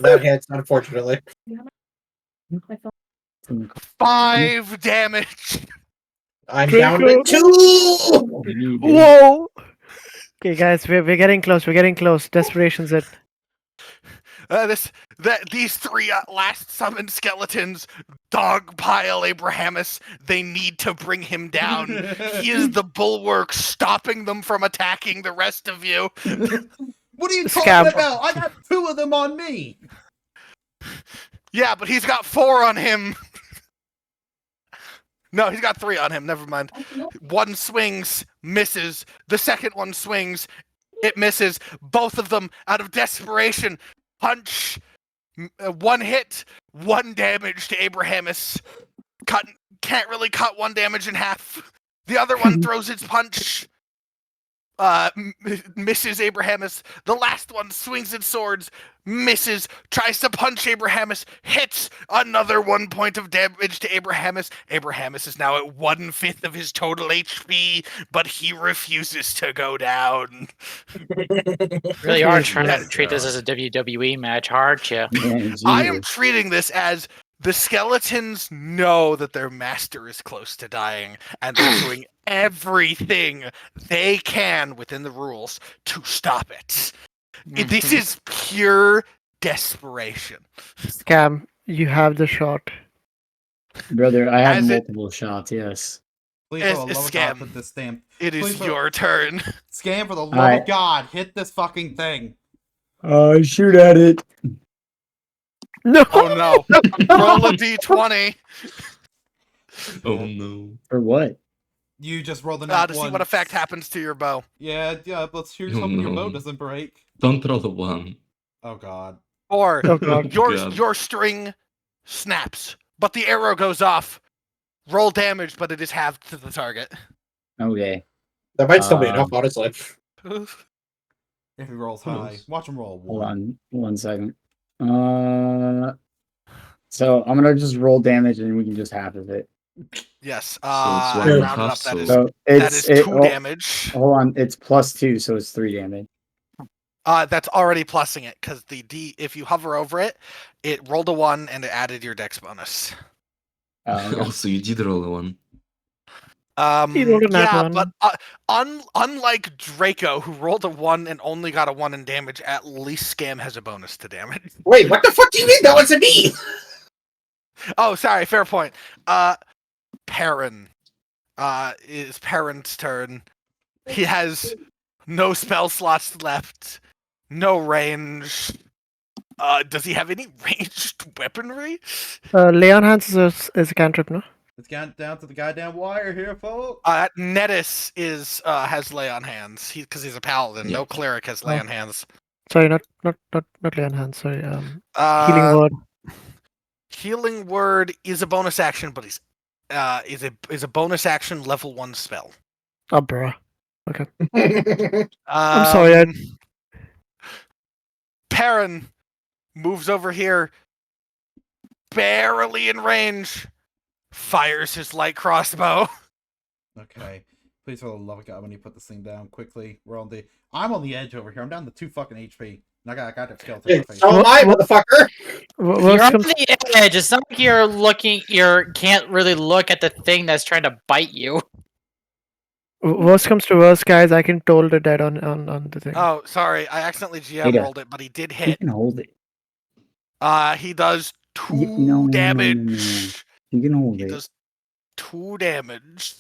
That hits, unfortunately. 5 damage. I'm Draco. down to 2! Whoa! Okay, guys, we're getting close. We're getting close. Desperation's it. These 3 last summoned skeletons dogpile Abrahamus. They need to bring him down. He is the bulwark stopping them from attacking the rest of you. What are you Scab. talking about? I got 2 of them on me. Yeah, but he's got 4 on him. No, he's got 3 on him. Never mind. One swings, misses. The second one swings, it misses. Both of them, out of desperation, punch. 1 hit, 1 damage to Abrahamus. Can't really cut 1 damage in half. The other one throws its punch. Misses Abrahamus. The last one swings its swords, misses, tries to punch Abrahamus, hits another 1 point of damage to Abrahamus. Abrahamus is now at 1/5 of his total HP, but he refuses to go down. Really are trying to treat this as a WWE match, aren't you? I am treating this as the skeletons know that their master is close to dying, and they're doing everything they can within the rules to stop it. This is pure desperation. Scam, you have the shot. Brother, I have As it- multiple shots, yes. Please, It's for the a love of God, scam. put this damn... It is Please, your turn. Scam, for the love Alright. of God, hit this fucking thing. Shoot at it. No! Oh no. Roll a d20 Oh no. For what? You just roll the nat to see one. what effect happens to your bow. Yeah, let's hear Oh, hoping your bow no. doesn't break. Don't roll a 1. Oh, God. Or Oh, God. God. your string snaps, but the arrow goes off. Roll damage, but it is halved to the target. Okay. That might still be enough, honestly. If he rolls Who high. knows? Watch him roll a Hold 1. on 1 second. So I'm gonna just roll damage and we can just half of it. Yes. it's I one rounded half, up. That is So that is 2 oh, damage. hold on, it's +2, so it's 3 damage. That's already plussing it because the D. If you hover over it, it rolled a 1 and it added your dex bonus. Okay. Also, you did roll a 1. He rolled a nat Yeah, one. but unlike Draco, who rolled a 1 and only got a 1 in damage, at least Scam has a bonus to damage. Wait, what the fuck do you mean that wasn't me? Oh, sorry, fair point. Perrin. Is Perrin's turn. He has no spell slots left, no range. Does he have any ranged weaponry? Lay on hands is a cantrip, no? It's gotten down to the goddamn wire here, folks. Nettis has lay on hands. Because he's a paladin. Yeah. No cleric has lay on hands. Sorry, not lay on hands. Sorry. Healing word. Healing word is a bonus action, but is a bonus action level 1 spell. Oh, bruh. Okay. I'm sorry. Perrin moves over here, barely in range, fires his light crossbow. Okay. Please, for the love of God, when you put this thing down quickly, I'm on the edge over here. I'm down to 2 fucking HP. And I got that skeleton in my face. So am I, motherfucker! Worst You're on comes, the edge. It's not like you can't really look at the thing that's trying to bite you. worst comes to worst, guys. I can toll the dead on the thing. Oh, sorry, I accidentally GM Ada. rolled it, but he did You hit. can hold it. He does 2 No. damage. You can hold He it. does 2 damage.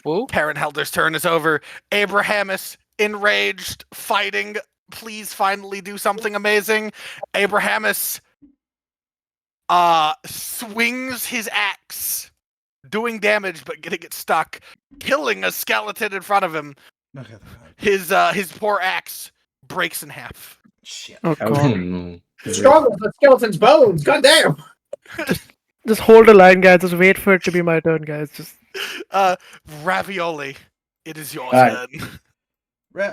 Woo? Perrin Helder's turn is over. Abrahamus, enraged, fighting. Please finally do something amazing. Abrahamus swings his axe doing damage but getting it stuck, killing a skeleton in front of him. Okay, thank God. His poor axe breaks in half. Shit. Oh Okay. Oh god. no. Strong with the skeleton's bones. Goddamn. Just hold the line, guys. Just wait for it to be my turn, guys. Just Ravioli, it is your Alright. turn. Hey,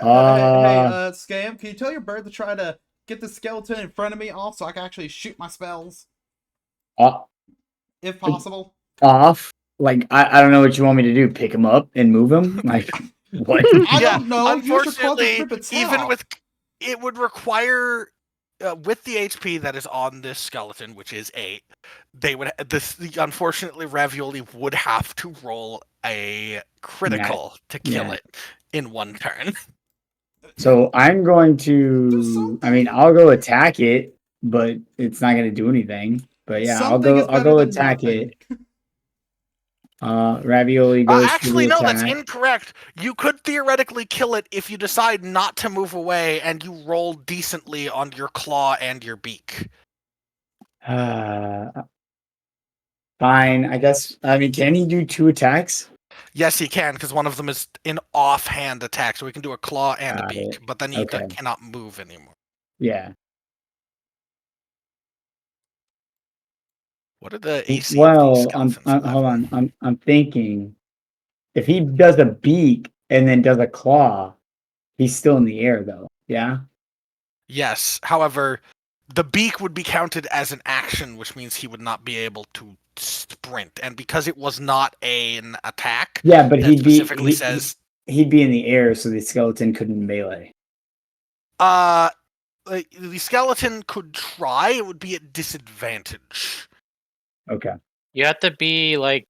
Scam, can you tell your bird to try to get the skeleton in front of me off so I can actually shoot my spells, Uh, if possible? off. Like I don't know what you want me to do. Pick him up and move him? Like what? I Yeah, don't know. Use your claws to unfortunately, rip its head even off. with it would require with the HP that is on this skeleton, which is 8, they would unfortunately Ravioli would have to roll a critical to kill yeah. it in one turn. So I'm going Do to. I mean, something. I'll go attack it, but it's not going to do anything. But yeah, Something is I'll better go than attack nothing. it. Ravioli goes for Actually, the no, that's attack. incorrect. You could theoretically kill it if you decide not to move away and you roll decently on your claw and your beak. Fine, I guess. I mean, can he do 2 attacks? Yes, he can, because one of them is an offhand attack, so he can do a claw and a Got beak, it. but then he Okay. cannot move anymore. Yeah. What are the AC of these Well, skeletons? hold 11? on. I'm thinking if he does a beak and then does a claw, he's still in the air though. Yeah. Yes, however, the beak would be counted as an action, which means he would not be able to sprint, and because it was not an attack, Yeah, but that he'd be specifically says he'd be in the air, so the skeleton couldn't melee. like, the skeleton could try, it would be at disadvantage. Okay. You have to be like,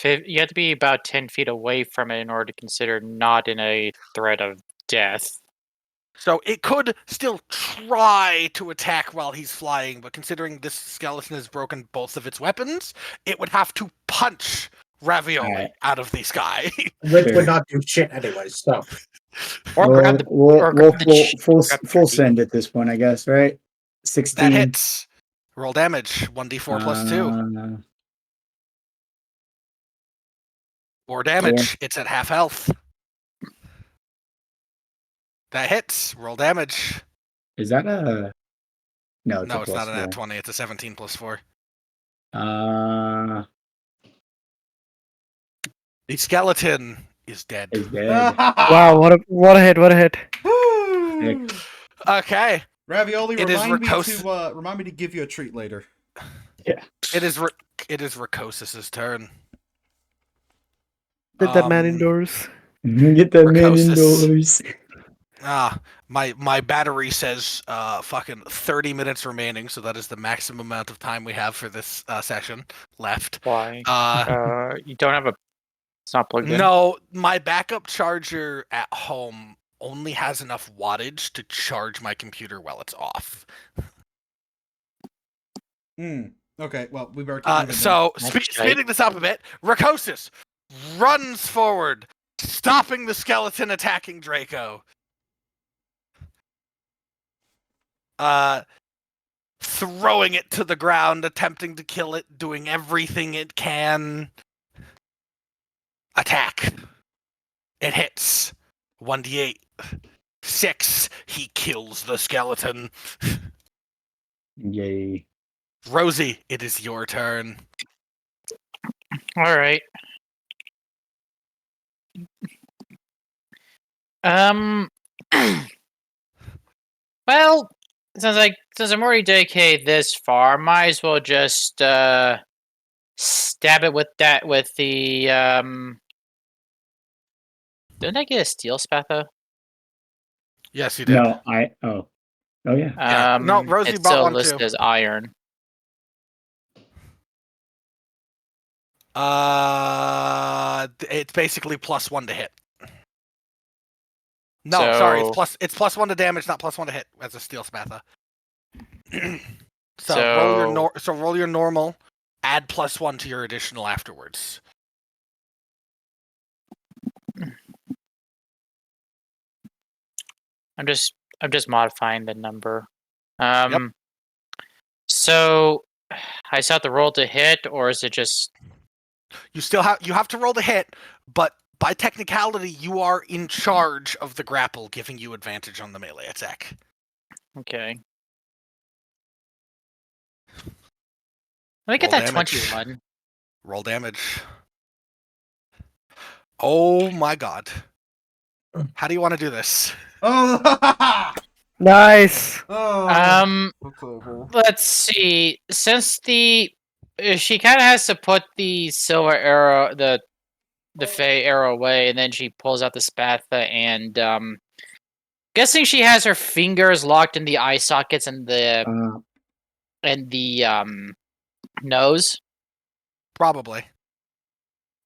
you have to be about 10 feet away from it in order to consider not in a threat of death. So it could still try to attack while he's flying, but considering this skeleton has broken both of its weapons, it would have to punch Ravioli Alright. out of the sky. Which Sure. would not do shit anyway, so. Or grab the we'll grab the full grab the full tree. send at this point, I guess, right? 16. That hits. Roll damage. 1d4 plus 2. Or damage. It's at half health. That hits. Roll damage. Is that a no? It's No, a it's not plus an 4. at 20. It's a 17 plus 4. The skeleton is dead. Is dead. wow, what a hit, what a hit. Woo! Okay. Ravioli, It is remind me to give you a treat later. It is Ricosis's turn. Get that man indoors. Get that man Rickosis. indoors. My battery says fucking 30 minutes remaining, so that is the maximum amount of time we have for this session left. Why? You don't have a. It's not plugged in. No, my backup charger at home only has enough wattage to charge my computer while it's off. Okay, well, we better keep moving. So, Okay. speeding this up a bit, Rickosis runs forward, stopping the skeleton attacking Draco. Throwing it to the ground, attempting to kill it, doing everything it can. Attack. It hits. 1d8. 6. He kills the skeleton. Yay. Rosie, it is your turn. All right. Well, since I'm already dedicated this far, might as well just stab it with the Didn't I get a steel spatha? Yes, you did. No, oh yeah. Yeah. No, Rosie it's bought still one listed too. as iron. It's basically +1 to hit. No, sorry, it's +1 to damage, not +1 to hit as a steel spatha. roll your normal, add +1 to your additional afterwards. I'm just modifying the number. So I still have to roll to hit, or is it just You have to roll the hit, but by technicality, you are in charge of the grapple, giving you advantage on the melee attack. Okay. Let me get Roll that damage. 21. Roll damage. Oh my god. How do you want to do this? Oh, Nice. Um, that's awful. let's see. Since she kind of has to put the silver arrow, the fey arrow away, and then she pulls out the spatha, and guessing she has her fingers locked in the eye sockets and the nose. Probably.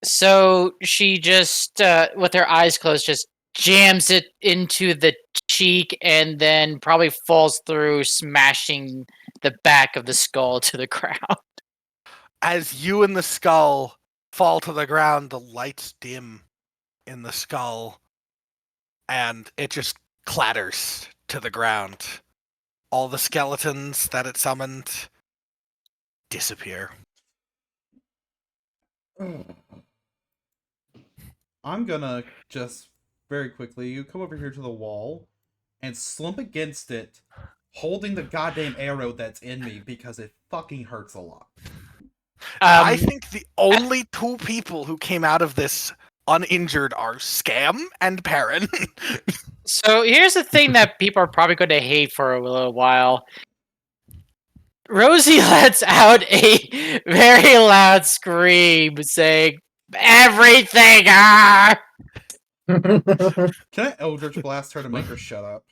So she just, with her eyes closed, just jams it into the cheek and then probably falls through, smashing the back of the skull to the ground. As you and the skull fall to the ground, the lights dim in the skull, and it just clatters to the ground. All the skeletons that it summoned disappear. I'm gonna just very quickly, you come over here to the wall and slump against it, holding the goddamn arrow that's in me because it fucking hurts a lot. I think the only two people who came out of this uninjured are Scam and Perrin. So here's the thing that people are probably going to hate for a little while. Rosie lets out a very loud scream saying, "Everything!" Ah! Can I Eldritch Blast her to make her shut up?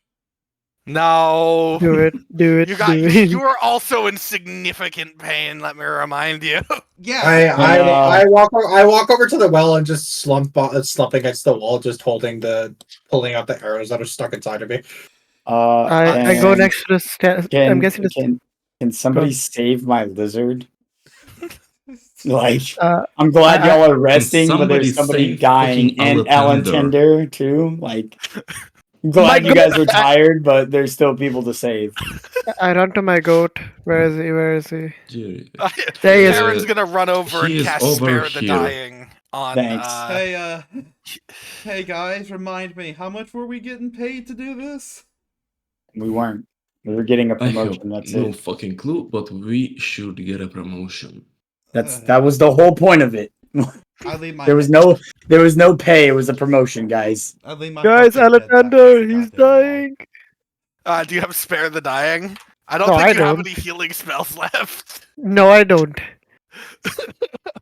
No. Do it. Do it. You do it. you are also in significant pain, let me remind you. Yeah. I walk over to the well and just slump against the wall, just pulling out the arrows that are stuck inside of me. I go next to the I'm guessing Can somebody Go. save my lizard? Like, uh, I'm glad I- y'all are resting, but somebody there's somebody save dying, fucking and Alan Alatander. Tender too. Like, I'm glad My you guys are tired, but there's still people to save. I run to my goat. Where is he? Where is he? Jerry, There he is. Perrin's gonna run over he and is cast over Spare the here. Dying on Thanks. Hey guys, remind me, how much were we getting paid to do this? We weren't. We were getting a I have promotion. That's no it. fucking clue, but we should get a promotion. That was the whole point of it. I leave my There was no pay. It was a promotion, guys. I leave my Guys, fucking head back Alatander, against he's the goddamn dying. do you have Spare the Dying? I don't No, think I you have don't. any healing spells left. No, I don't.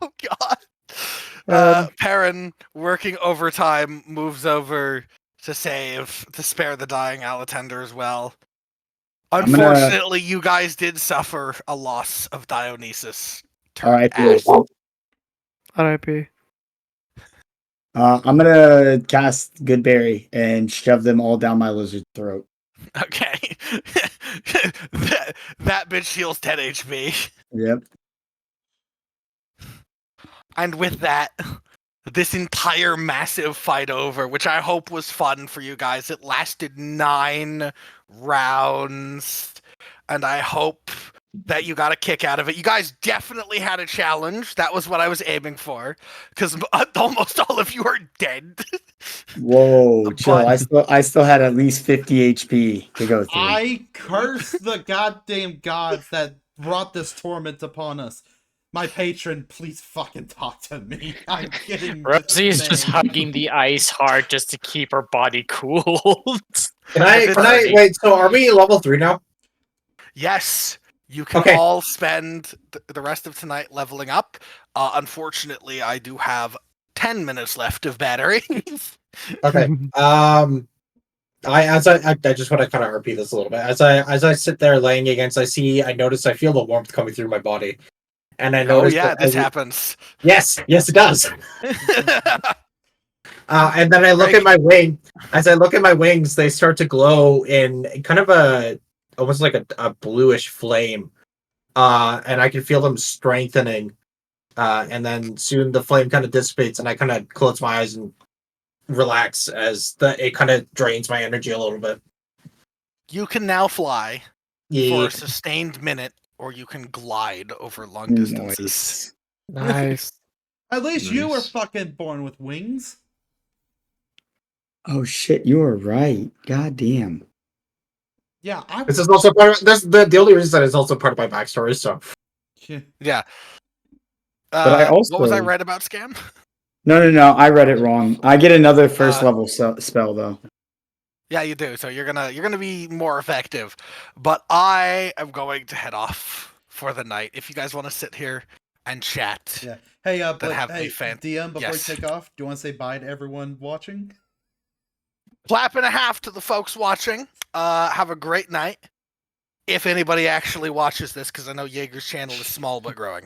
Oh god. Um, Perrin, working overtime, moves over to spare the dying Alatender as well. I'm gonna- Unfortunately, you guys did suffer a loss of Dionysus. All right. Ash. R.I.P. I'm gonna cast Goodberry and shove them all down my lizard's throat. Okay. that bitch heals 10 HP. Yep. And with that, this entire massive fight over, which I hope was fun for you guys. It lasted 9 rounds, and I hope that you got a kick out of it. You guys definitely had a challenge. That was what I was aiming for, because almost all of you are dead. Whoa, chill. But- I still had at least 50 HP to go through. I curse the goddamn gods that brought this torment upon us. My patron, please fucking talk to me. I'm getting Rosie is just insane. hugging the ice hard just to keep her body cool. Can I wait? So are we level 3 now? Yes, you can Okay. all spend the rest of tonight leveling up. Unfortunately, I do have 10 minutes left of battery. Okay. I just want to kind of repeat this a little bit. As I sit there laying against, I feel the warmth coming through my body, and I Oh notice. yeah, that this happens. Yes, it does. And then I look at my wing. As I look at my wings, they start to glow in kind of almost like a bluish flame. And I can feel them strengthening. And then soon the flame kind of dissipates, and I kind of close my eyes and relax as it kind of drains my energy a little bit. You can now fly for Yeah. a sustained minute, or you can glide over long distances. Nice. Nice. At least you were Nice. fucking born with wings. Oh shit, you were right. God damn. Yeah, I. This is also part of this. The only reason that is also part of my backstory. So Yeah. But I What was I also- right about, Scam? No. I read it wrong. I get another first level spell though. Yeah, you do. So you're gonna be more effective. But I am going to head off for the night. If you guys want to sit here and chat, Yeah. Hey, Blake, have hey, a fan- DM, before yes. you take off, do you want to say bye to everyone watching? clap and a half to the folks watching. Have a great night. If anybody actually watches this, because I know Jaeger's channel is small but growing.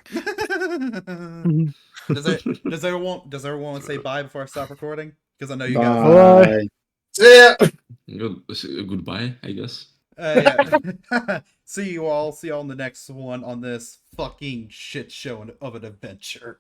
Does everyone want to say bye before I stop recording? Because I know you guys. Bye. yeah. Goodbye, I guess. Yeah. See you all. See you all in the next one on this fucking shit show of an adventure.